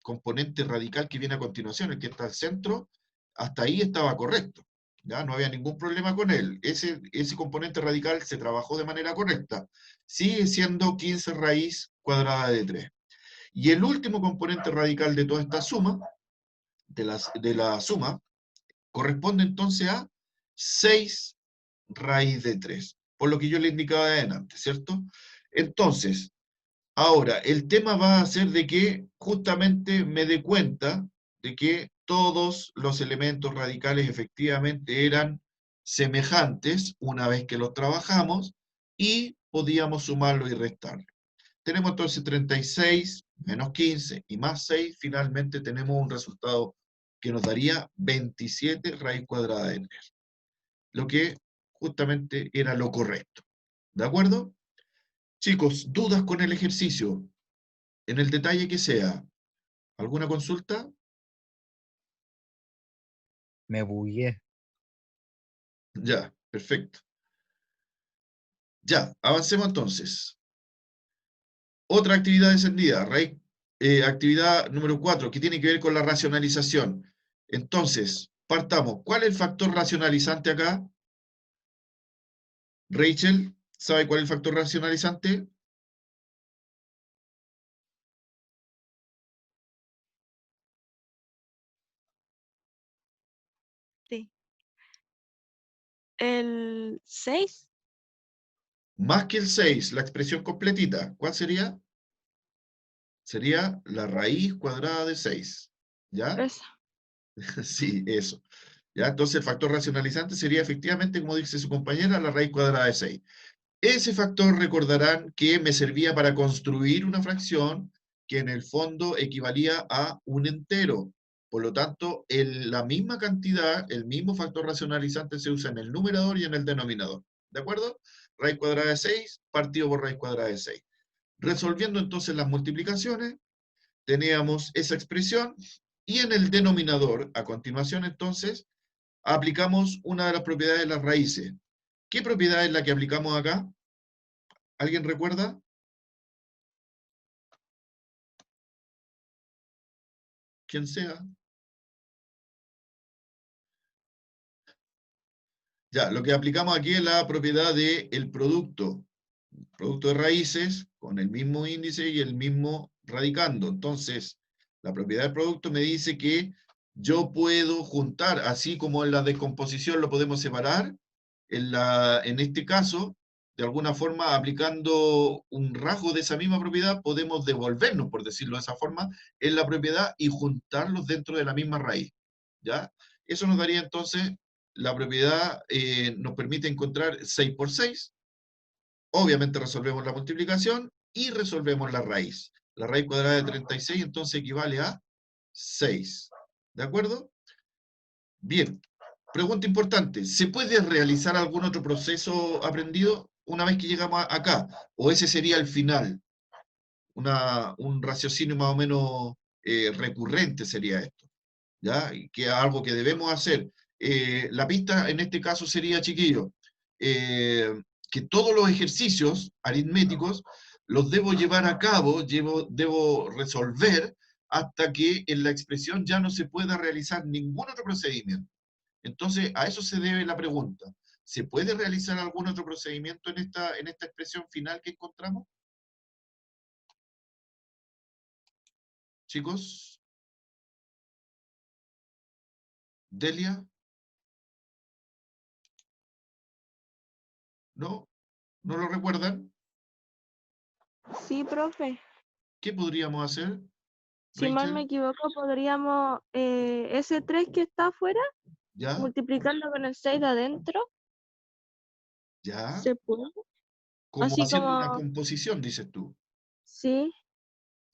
componente radical que viene a continuación, el que está al centro, hasta ahí estaba correcto. ¿Ya? No había ningún problema con él. Ese componente radical se trabajó de manera correcta. Sigue siendo 15 raíz cuadrada de 3. Y el último componente radical de toda esta suma, de la suma, corresponde entonces a 6 raíz de 3. Por lo que yo le indicaba de antes, ¿cierto? Entonces, ahora, el tema va a ser de que justamente me dé cuenta de que todos los elementos radicales efectivamente eran semejantes una vez que los trabajamos y podíamos sumarlo y restarlo. Tenemos entonces 36 menos 15 y más 6, finalmente tenemos un resultado que nos daría 27 raíz cuadrada de 3, lo que justamente era lo correcto. ¿De acuerdo? Chicos, dudas con el ejercicio, en el detalle que sea. ¿Alguna consulta? Me bugué. Ya, perfecto. Ya, avancemos entonces. Otra actividad descendida, actividad número 4, que tiene que ver con la racionalización. Entonces, partamos. ¿Cuál es el factor racionalizante acá? Rachel, ¿sabe cuál es el factor racionalizante? Sí. El 6. Más que el 6, la expresión completita. ¿Cuál sería? Sería la raíz cuadrada de 6. ¿Ya? Esa. Sí, eso. ¿Ya? Entonces el factor racionalizante sería efectivamente, como dice su compañera, la raíz cuadrada de 6. Ese factor, recordarán que me servía para construir una fracción que en el fondo equivalía a un entero. Por lo tanto, la misma cantidad, el mismo factor racionalizante se usa en el numerador y en el denominador. ¿De acuerdo? Raíz cuadrada de 6 partido por raíz cuadrada de 6. Resolviendo entonces las multiplicaciones, teníamos esa expresión y en el denominador, a continuación entonces, aplicamos una de las propiedades de las raíces. ¿Qué propiedad es la que aplicamos acá? ¿Alguien recuerda? Quien sea. Ya, lo que aplicamos aquí es la propiedad del producto de raíces con el mismo índice y el mismo radicando. Entonces, la propiedad del producto me dice que yo puedo juntar, así como en la descomposición lo podemos separar, en este caso, de alguna forma, aplicando un rasgo de esa misma propiedad, podemos devolvernos, por decirlo de esa forma, en la propiedad y juntarlos dentro de la misma raíz. ¿Ya? Eso nos daría entonces, la propiedad nos permite encontrar 6 por 6. Obviamente resolvemos la multiplicación y resolvemos la raíz. La raíz cuadrada de 36 entonces equivale a 6. ¿De acuerdo? Bien. Pregunta importante. ¿Se puede realizar algún otro proceso aprendido una vez que llegamos acá? ¿O ese sería el final? Un raciocinio más o menos recurrente sería esto. ¿Ya? Y que es algo que debemos hacer. La pista en este caso sería, chiquillo, que todos los ejercicios aritméticos los debo llevar a cabo, debo resolver hasta que en la expresión ya no se pueda realizar ningún otro procedimiento. Entonces, a eso se debe la pregunta. ¿Se puede realizar algún otro procedimiento en esta expresión final que encontramos? Chicos. Delia. ¿No? ¿No lo recuerdan? Sí, profe. ¿Qué podríamos hacer? Si mal Rachel? me equivoco, podríamos ese 3 que está afuera, ¿Ya? multiplicarlo con el 6 de adentro. ¿Ya? ¿Se puede? Como Así haciendo una como, composición, dices tú. sí,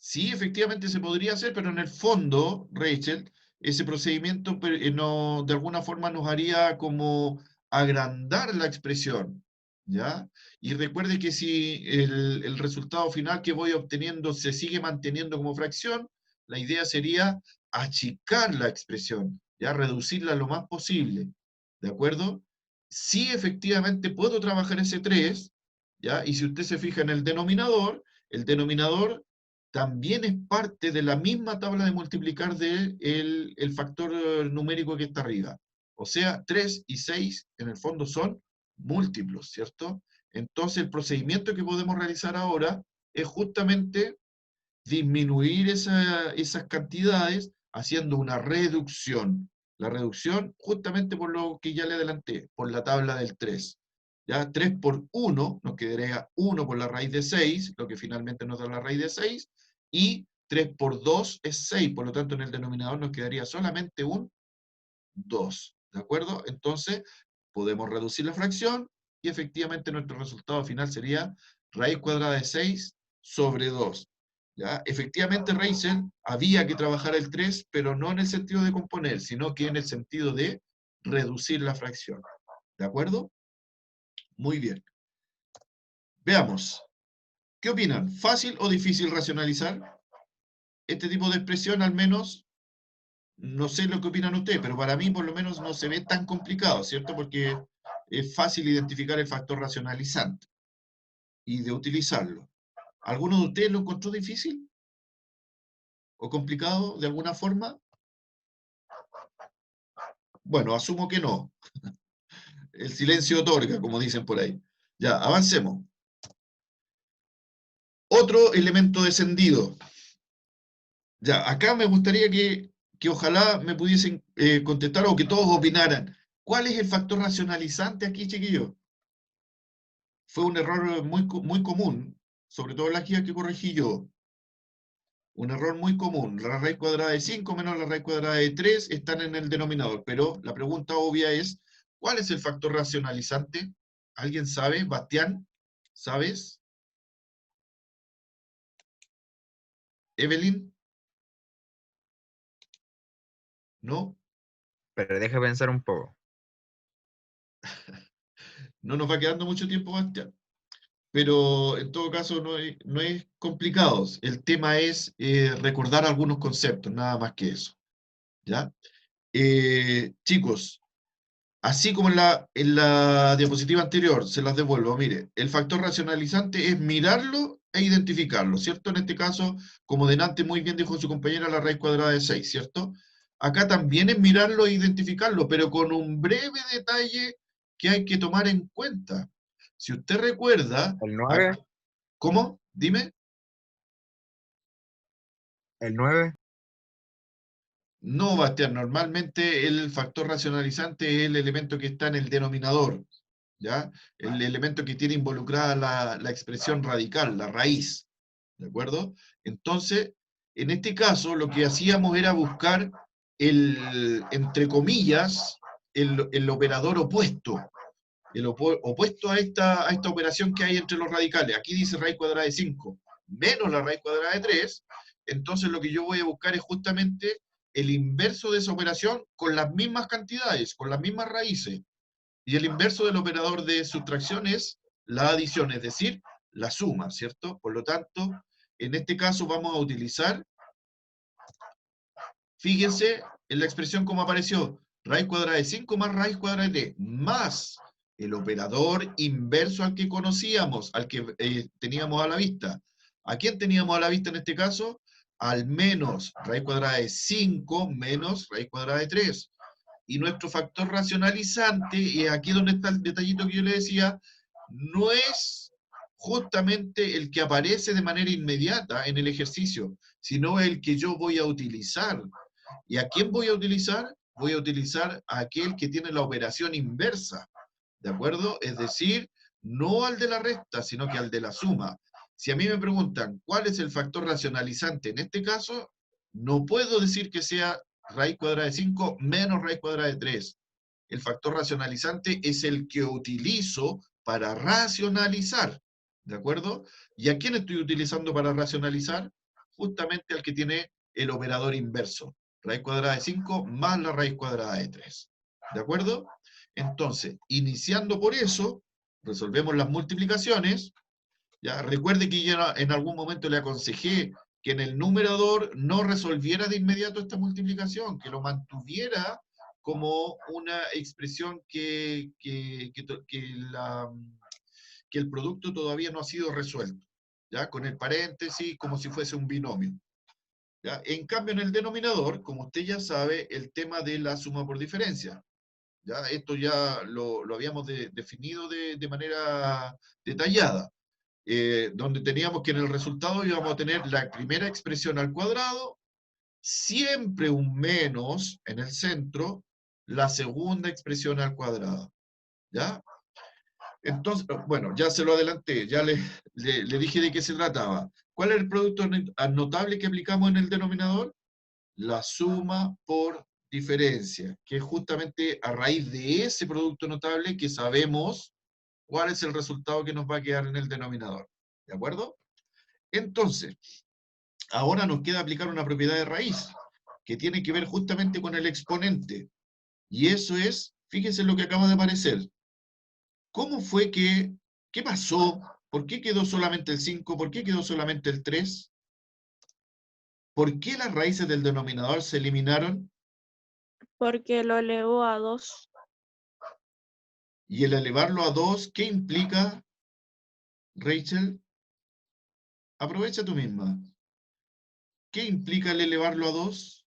Sí, efectivamente se podría hacer, pero en el fondo, Rachel, ese procedimiento no, de alguna forma nos haría como agrandar la expresión, ¿ya? Y recuerde que si el resultado final que voy obteniendo se sigue manteniendo como fracción, la idea sería achicar la expresión, ¿ya? Reducirla lo más posible, ¿de acuerdo? Sí, efectivamente puedo trabajar ese 3, ¿ya? Y si usted se fija en el denominador también es parte de la misma tabla de multiplicar del el factor numérico que está arriba. O sea, 3 y 6 en el fondo son múltiplos, ¿cierto? Entonces el procedimiento que podemos realizar ahora es justamente disminuir esas cantidades haciendo una reducción. La reducción justamente por lo que ya le adelanté, por la tabla del 3. ¿Ya? 3 por 1 nos quedaría 1 por la raíz de 6, lo que finalmente nos da la raíz de 6, y 3 por 2 es 6, por lo tanto en el denominador nos quedaría solamente un 2. ¿De acuerdo? Entonces podemos reducir la fracción y efectivamente nuestro resultado final sería raíz cuadrada de 6 sobre 2. ¿Ya? Efectivamente, Rachel, había que trabajar el 3, pero no en el sentido de componer, sino que en el sentido de reducir la fracción. ¿De acuerdo? Muy bien. Veamos. ¿Qué opinan? ¿Fácil o difícil racionalizar? Este tipo de expresión, al menos, no sé lo que opinan ustedes, pero para mí, por lo menos, no se ve tan complicado, ¿cierto? Porque es fácil identificar el factor racionalizante y de utilizarlo. ¿Alguno de ustedes lo encontró difícil o complicado de alguna forma? Bueno, asumo que no. El silencio otorga, como dicen por ahí. Ya, avancemos. Otro elemento descendido. Ya, acá me gustaría que ojalá me pudiesen contestar o que todos opinaran. ¿Cuál es el factor racionalizante aquí, chiquillos? Fue un error muy común, sobre todo en las guías que corregí yo. Un error muy común. La raíz cuadrada de 5 menos la raíz cuadrada de 3 están en el denominador. Pero la pregunta obvia es, ¿cuál es el factor racionalizante? ¿Alguien sabe? Bastián, ¿sabes? ¿Evelyn? ¿No? Pero deja pensar un poco. No nos va quedando mucho tiempo, Bastián. Pero en todo caso no es complicado. El tema es recordar algunos conceptos, nada más que eso. ¿Ya? Chicos, así como en la diapositiva anterior, se las devuelvo. Mire, el factor racionalizante es mirarlo e identificarlo, ¿cierto? En este caso, como delante muy bien dijo su compañera, la raíz cuadrada de 6, ¿cierto? Acá también es mirarlo e identificarlo, pero con un breve detalle que hay que tomar en cuenta. Si usted recuerda, ¿El 9? ¿cómo? Dime. ¿El 9? No, Bastián, normalmente el factor racionalizante es el elemento que está en el denominador, ¿ya? El elemento que tiene involucrada la expresión radical, la raíz, ¿de acuerdo? Entonces, en este caso, lo que hacíamos era buscar entre comillas, el operador opuesto, opuesto a esta operación que hay entre los radicales. Aquí dice raíz cuadrada de 5 menos la raíz cuadrada de 3, entonces lo que yo voy a buscar es justamente el inverso de esa operación con las mismas cantidades, con las mismas raíces. Y el inverso del operador de sustracción es la adición, es decir, la suma, ¿cierto? Por lo tanto, en este caso vamos a utilizar, fíjense en la expresión como apareció, raíz cuadrada de 5 más raíz cuadrada de 3, más el operador inverso al que conocíamos, al que teníamos a la vista. ¿A quién teníamos a la vista en este caso? Al menos raíz cuadrada de 5 menos raíz cuadrada de 3. Y nuestro factor racionalizante, y aquí donde está el detallito que yo le decía, no es justamente el que aparece de manera inmediata en el ejercicio, sino el que yo voy a utilizar. ¿Y a quién voy a utilizar? Voy a utilizar a aquel que tiene la operación inversa, ¿de acuerdo? Es decir, no al de la resta, sino que al de la suma. Si a mí me preguntan cuál es el factor racionalizante en este caso, no puedo decir que sea raíz cuadrada de 5 menos raíz cuadrada de 3. El factor racionalizante es el que utilizo para racionalizar, ¿de acuerdo? ¿Y a quién estoy utilizando para racionalizar? Justamente al que tiene el operador inverso. Raíz cuadrada de 5 más la raíz cuadrada de 3. ¿De acuerdo? Entonces, iniciando por eso, resolvemos las multiplicaciones. Ya, recuerde que yo en algún momento le aconsejé que en el numerador no resolviera de inmediato esta multiplicación, que lo mantuviera como una expresión que el producto todavía no ha sido resuelto, ¿ya? Con el paréntesis, como si fuese un binomio. ¿Ya? En cambio, en el denominador, como usted ya sabe, el tema de la suma por diferencia. ¿Ya? Esto ya lo habíamos definido de manera detallada, donde teníamos que en el resultado íbamos a tener la primera expresión al cuadrado, siempre un menos en el centro, la segunda expresión al cuadrado. ¿Ya? Entonces, bueno, ya se lo adelanté, ya le dije de qué se trataba. ¿Cuál es el producto notable que aplicamos en el denominador? La suma por diferencia, que es justamente a raíz de ese producto notable que sabemos cuál es el resultado que nos va a quedar en el denominador. ¿De acuerdo? Entonces, ahora nos queda aplicar una propiedad de raíz, que tiene que ver justamente con el exponente. Y eso es, fíjense lo que acaba de aparecer. ¿Cómo fue qué pasó? ¿Por qué quedó solamente el 5? ¿Por qué quedó solamente el 3? ¿Por qué las raíces del denominador se eliminaron? Porque lo elevó a 2. Y el elevarlo a 2, ¿qué implica, Rachel? Aprovecha tú misma. ¿Qué implica el elevarlo a 2?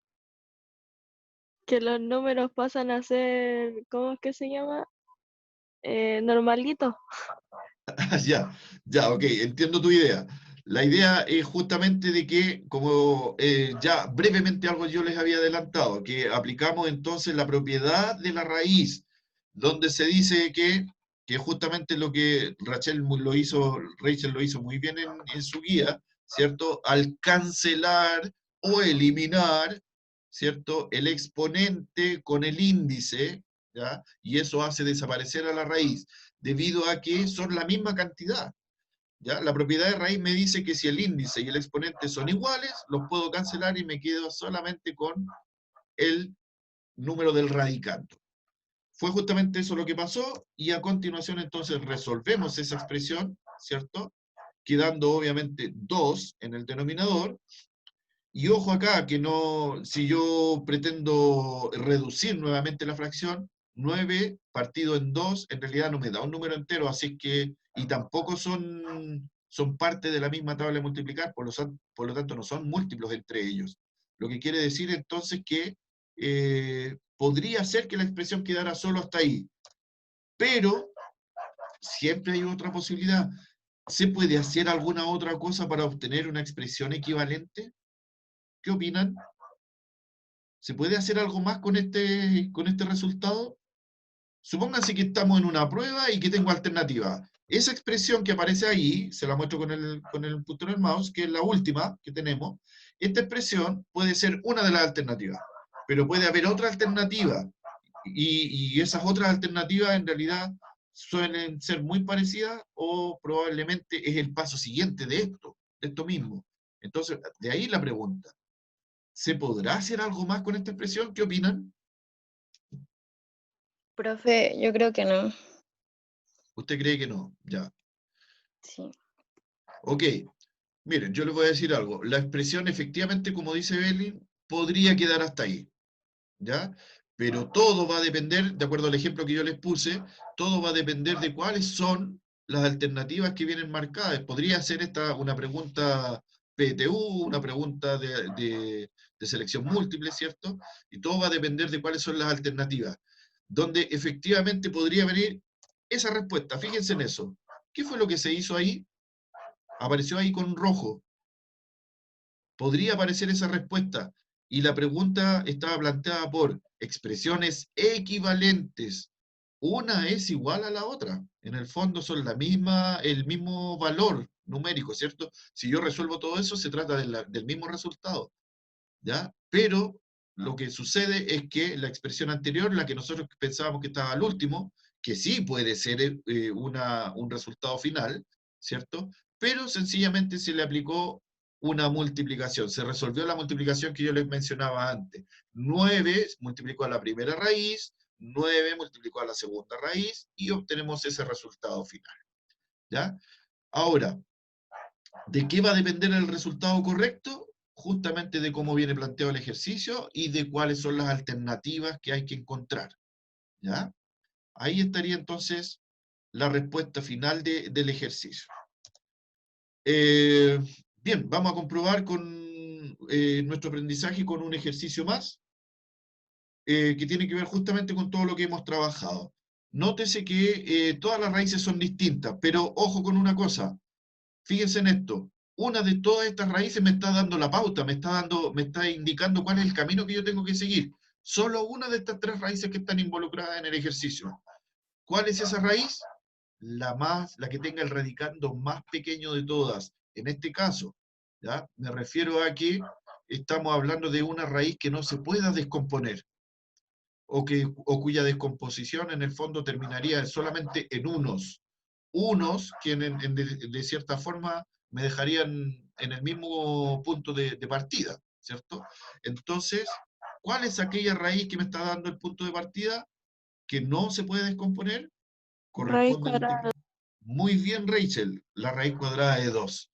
Que los números pasan a ser, ¿cómo es que se llama? Normalitos. Ya, ok, entiendo tu idea. La idea es justamente de que, como ya brevemente algo yo les había adelantado, que aplicamos entonces la propiedad de la raíz, donde se dice que justamente lo que Rachel lo hizo muy bien en su guía, ¿cierto? Al cancelar o eliminar, ¿cierto? El exponente con el índice, ¿ya? Y eso hace desaparecer a la raíz, debido a que son la misma cantidad, ¿ya? La propiedad de raíz me dice que si el índice y el exponente son iguales, los puedo cancelar y me quedo solamente con el número del radicando. Fue justamente eso lo que pasó, y a continuación entonces resolvemos esa expresión, ¿cierto? Quedando obviamente 2 en el denominador. Y ojo acá, que no, si yo pretendo reducir nuevamente la fracción, 9 partido en 2 en realidad no me da un número entero, así que, y tampoco son parte de la misma tabla de multiplicar, por lo tanto no son múltiplos entre ellos. Lo que quiere decir entonces que podría ser que la expresión quedara solo hasta ahí, pero siempre hay otra posibilidad. ¿Se puede hacer alguna otra cosa para obtener una expresión equivalente? ¿Qué opinan? ¿Se puede hacer algo más con este resultado? Supónganse que estamos en una prueba y que tengo alternativa. Esa expresión que aparece ahí, se la muestro con el puntero del mouse, que es la última que tenemos. Esta expresión puede ser una de las alternativas, pero puede haber otra alternativa. Y esas otras alternativas en realidad suelen ser muy parecidas o probablemente es el paso siguiente de esto mismo. Entonces, de ahí la pregunta. ¿Se podrá hacer algo más con esta expresión? ¿Qué opinan? Profe, yo creo que no. ¿Usted cree que no? Ya. Sí. Ok. Miren, yo les voy a decir algo. La expresión, efectivamente, como dice Belin, podría quedar hasta ahí. ¿Ya? Pero todo va a depender, de acuerdo al ejemplo que yo les puse, todo va a depender de cuáles son las alternativas que vienen marcadas. Podría ser esta una pregunta PTU, una pregunta de selección múltiple, ¿cierto? Y todo va a depender de cuáles son las alternativas, donde efectivamente podría venir esa respuesta. Fíjense en eso. ¿Qué fue lo que se hizo ahí? Apareció ahí con rojo. Podría aparecer esa respuesta. Y la pregunta estaba planteada por expresiones equivalentes. Una es igual a la otra. En el fondo son el mismo valor numérico, ¿cierto? Si yo resuelvo todo eso, se trata del mismo resultado, ¿ya? Pero lo que sucede es que la expresión anterior, la que nosotros pensábamos que estaba al último, que sí puede ser un resultado final, ¿cierto? Pero sencillamente se le aplicó una multiplicación. Se resolvió la multiplicación que yo les mencionaba antes. 9 multiplicó a la primera raíz, 9 multiplicó a la segunda raíz, y obtenemos ese resultado final, ¿ya? Ahora, ¿de qué va a depender el resultado correcto? Justamente de cómo viene planteado el ejercicio y de cuáles son las alternativas que hay que encontrar, ¿ya? Ahí estaría entonces la respuesta final del ejercicio. Bien, vamos a comprobar con nuestro aprendizaje con un ejercicio más, que tiene que ver justamente con todo lo que hemos trabajado. Nótese que todas las raíces son distintas, pero ojo con una cosa. Fíjense en esto. Una de todas estas raíces me está dando la pauta, me está indicando cuál es el camino que yo tengo que seguir. Solo una de estas 3 raíces que están involucradas en el ejercicio. ¿Cuál es esa raíz? La que tenga el radicando más pequeño de todas. En este caso, ¿ya? Me refiero a que estamos hablando de una raíz que no se pueda descomponer, o cuya descomposición en el fondo terminaría solamente en unos que de cierta forma me dejarían en el mismo punto de partida, ¿cierto? Entonces, ¿cuál es aquella raíz que me está dando el punto de partida que no se puede descomponer? Raíz Corresponde cuadrada. muy bien, Rachel, la raíz cuadrada de 2,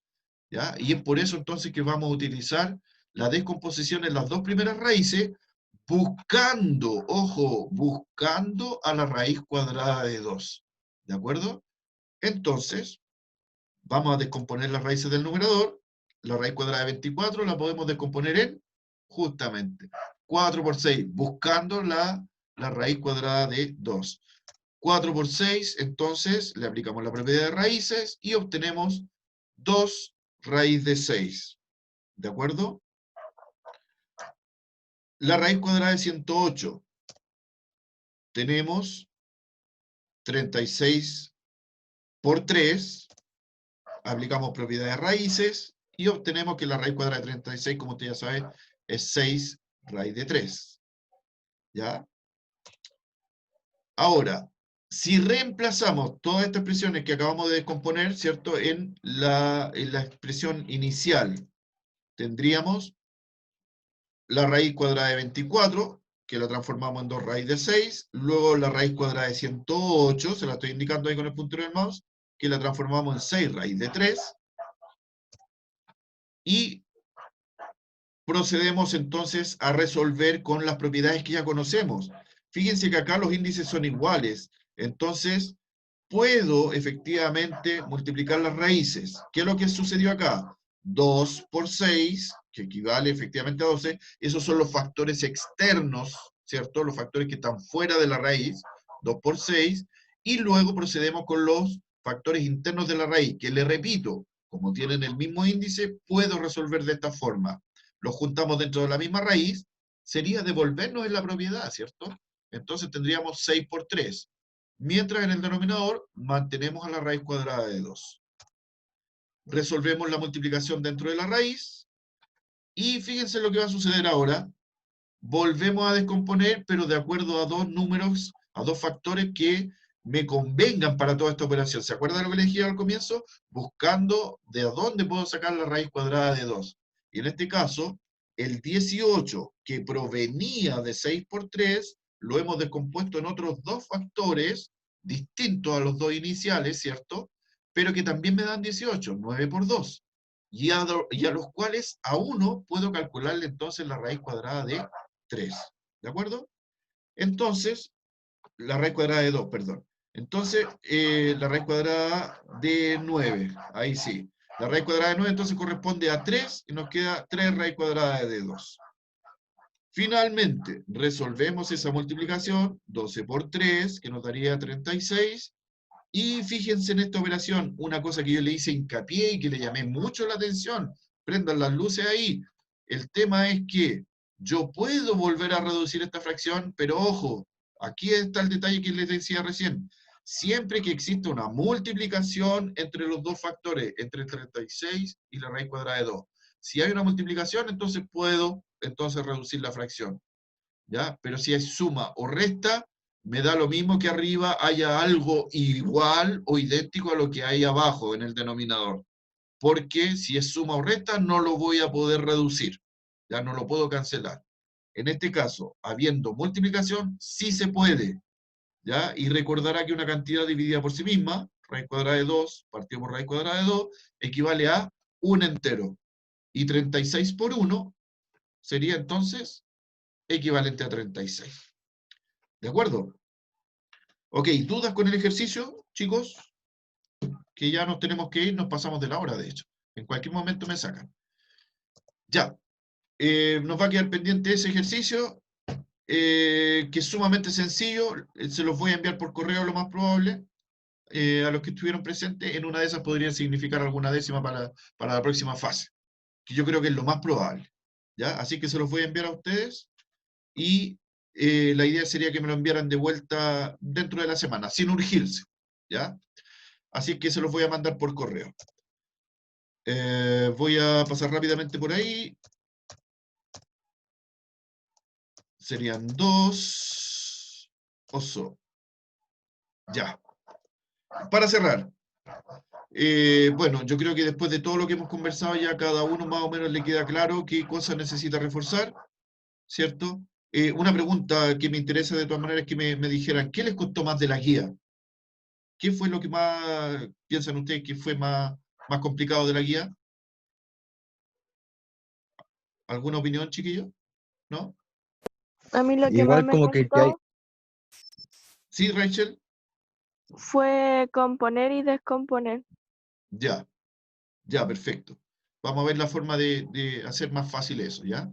¿ya? Y es por eso entonces que vamos a utilizar la descomposición en las 2 primeras raíces, buscando, ojo, buscando a la raíz cuadrada de 2, ¿de acuerdo? Entonces, vamos a descomponer las raíces del numerador. La raíz cuadrada de 24 la podemos descomponer en, justamente, 4 por 6, buscando la raíz cuadrada de 2. 4 por 6, entonces, le aplicamos la propiedad de raíces y obtenemos 2 raíz de 6. ¿De acuerdo? La raíz cuadrada de 108. Tenemos 36 por 3. Aplicamos propiedad de raíces y obtenemos que la raíz cuadrada de 36, como usted ya sabe, es 6 raíz de 3. ¿Ya? Ahora, si reemplazamos todas estas expresiones que acabamos de descomponer, ¿cierto?, en la expresión inicial, tendríamos la raíz cuadrada de 24, que la transformamos en 2 raíz de 6, luego la raíz cuadrada de 108, se la estoy indicando ahí con el puntero del mouse, que la transformamos en 6 raíz de 3, y procedemos entonces a resolver con las propiedades que ya conocemos. Fíjense que acá los índices son iguales, entonces puedo efectivamente multiplicar las raíces. ¿Qué es lo que sucedió acá? 2 por 6, que equivale efectivamente a 12, esos son los factores externos, ¿cierto? Los factores que están fuera de la raíz, 2 por 6, y luego procedemos con los factores internos de la raíz, que le repito, como tienen el mismo índice, puedo resolver de esta forma. Los juntamos dentro de la misma raíz, sería devolvernos en la propiedad, ¿cierto? Entonces tendríamos 6 por 3. Mientras en el denominador mantenemos a la raíz cuadrada de 2. Resolvemos la multiplicación dentro de la raíz, y fíjense lo que va a suceder ahora. Volvemos a descomponer, pero de acuerdo a dos números, a dos factores que me convengan para toda esta operación. ¿Se acuerdan de lo que les dije al comienzo? Buscando de dónde puedo sacar la raíz cuadrada de 2. Y en este caso, el 18, que provenía de 6 por 3, lo hemos descompuesto en otros dos factores, distintos a los dos iniciales, ¿cierto? Pero que también me dan 18, 9 por 2. Y a los cuales a uno puedo calcularle entonces la raíz cuadrada de 3. ¿De acuerdo? Entonces, la raíz cuadrada de 2, perdón. Entonces, la raíz cuadrada de 9, ahí sí. La raíz cuadrada de 9 entonces corresponde a 3 y nos queda 3 raíz cuadrada de 2. Finalmente, resolvemos esa multiplicación, 12 por 3, que nos daría 36. Y fíjense en esta operación, una cosa que yo le hice hincapié y que le llamé mucho la atención. Prendan las luces ahí. El tema es que yo puedo volver a reducir esta fracción, pero ojo, aquí está el detalle que les decía recién. Siempre que exista una multiplicación entre los dos factores, entre el 36 y la raíz cuadrada de 2. Si hay una multiplicación, entonces puedo reducir la fracción. ¿Ya? Pero si es suma o resta, me da lo mismo que arriba haya algo igual o idéntico a lo que hay abajo en el denominador. Porque si es suma o resta, no lo voy a poder reducir. Ya no lo puedo cancelar. En este caso, habiendo multiplicación, sí se puede. ¿Ya? Y recordará que una cantidad dividida por sí misma, raíz cuadrada de 2, partido por raíz cuadrada de 2, equivale a un entero. Y 36 por 1 sería entonces equivalente a 36. ¿De acuerdo? Ok, ¿dudas con el ejercicio, chicos? Que ya nos tenemos que ir, nos pasamos de la hora, de hecho. En cualquier momento me sacan. Ya. Nos va a quedar pendiente ese ejercicio, que es sumamente sencillo. Se los voy a enviar por correo lo más probable, a los que estuvieron presentes. En una de esas podría significar alguna décima para la próxima fase, que yo creo que es lo más probable. ¿Ya? Así que se los voy a enviar a ustedes, y la idea sería que me lo enviaran de vuelta dentro de la semana, sin urgirse, ¿ya? Así que se los voy a mandar por correo. Voy a pasar rápidamente por ahí. Serían 2. Oso. Ya. Para cerrar. Bueno, yo creo que después de todo lo que hemos conversado, ya cada uno más o menos le queda claro qué cosas necesita reforzar, ¿cierto? Una pregunta que me interesa de todas maneras es que me dijeran, ¿qué les costó más de la guía? ¿Qué fue lo que más piensan ustedes que fue más complicado de la guía? ¿Alguna opinión, chiquillos? ¿No? A mí lo que más Igual me como que ya hay, costó ¿Sí, Rachel? fue componer y descomponer. Ya, ya, perfecto. Vamos a ver la forma de hacer más fácil eso, ¿ya?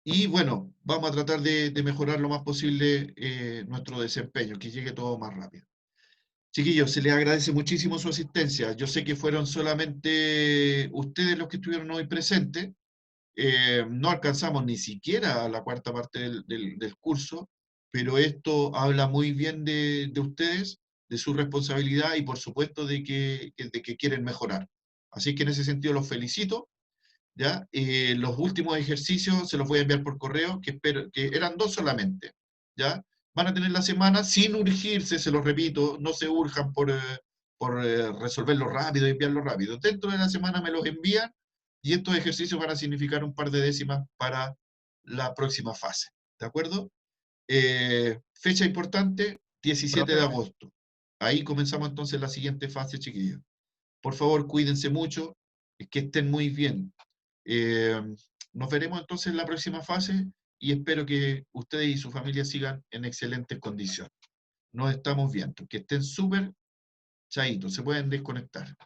Y bueno, vamos a tratar de mejorar lo más posible nuestro desempeño, que llegue todo más rápido. Chiquillos, se les agradece muchísimo su asistencia. Yo sé que fueron solamente ustedes los que estuvieron hoy presentes. No alcanzamos ni siquiera a la cuarta parte del curso, pero esto habla muy bien de ustedes, de su responsabilidad y por supuesto de que quieren mejorar. Así que en ese sentido los felicito. ¿Ya? Los últimos ejercicios se los voy a enviar por correo, que espero que eran 2 solamente. ¿Ya? Van a tener la semana sin urgirse, se los repito, no se urjan por resolverlo rápido y enviarlo rápido. Dentro de la semana me los envían y estos ejercicios van a significar un par de décimas para la próxima fase. ¿De acuerdo? Fecha importante, 17 de Profe. agosto. Ahí comenzamos entonces la siguiente fase, chiquillos. Por favor, cuídense mucho, que estén muy bien. Nos veremos entonces en la próxima fase y espero que ustedes y su familia sigan en excelentes condiciones. Nos estamos viendo. Que estén súper chaitos, se pueden desconectar.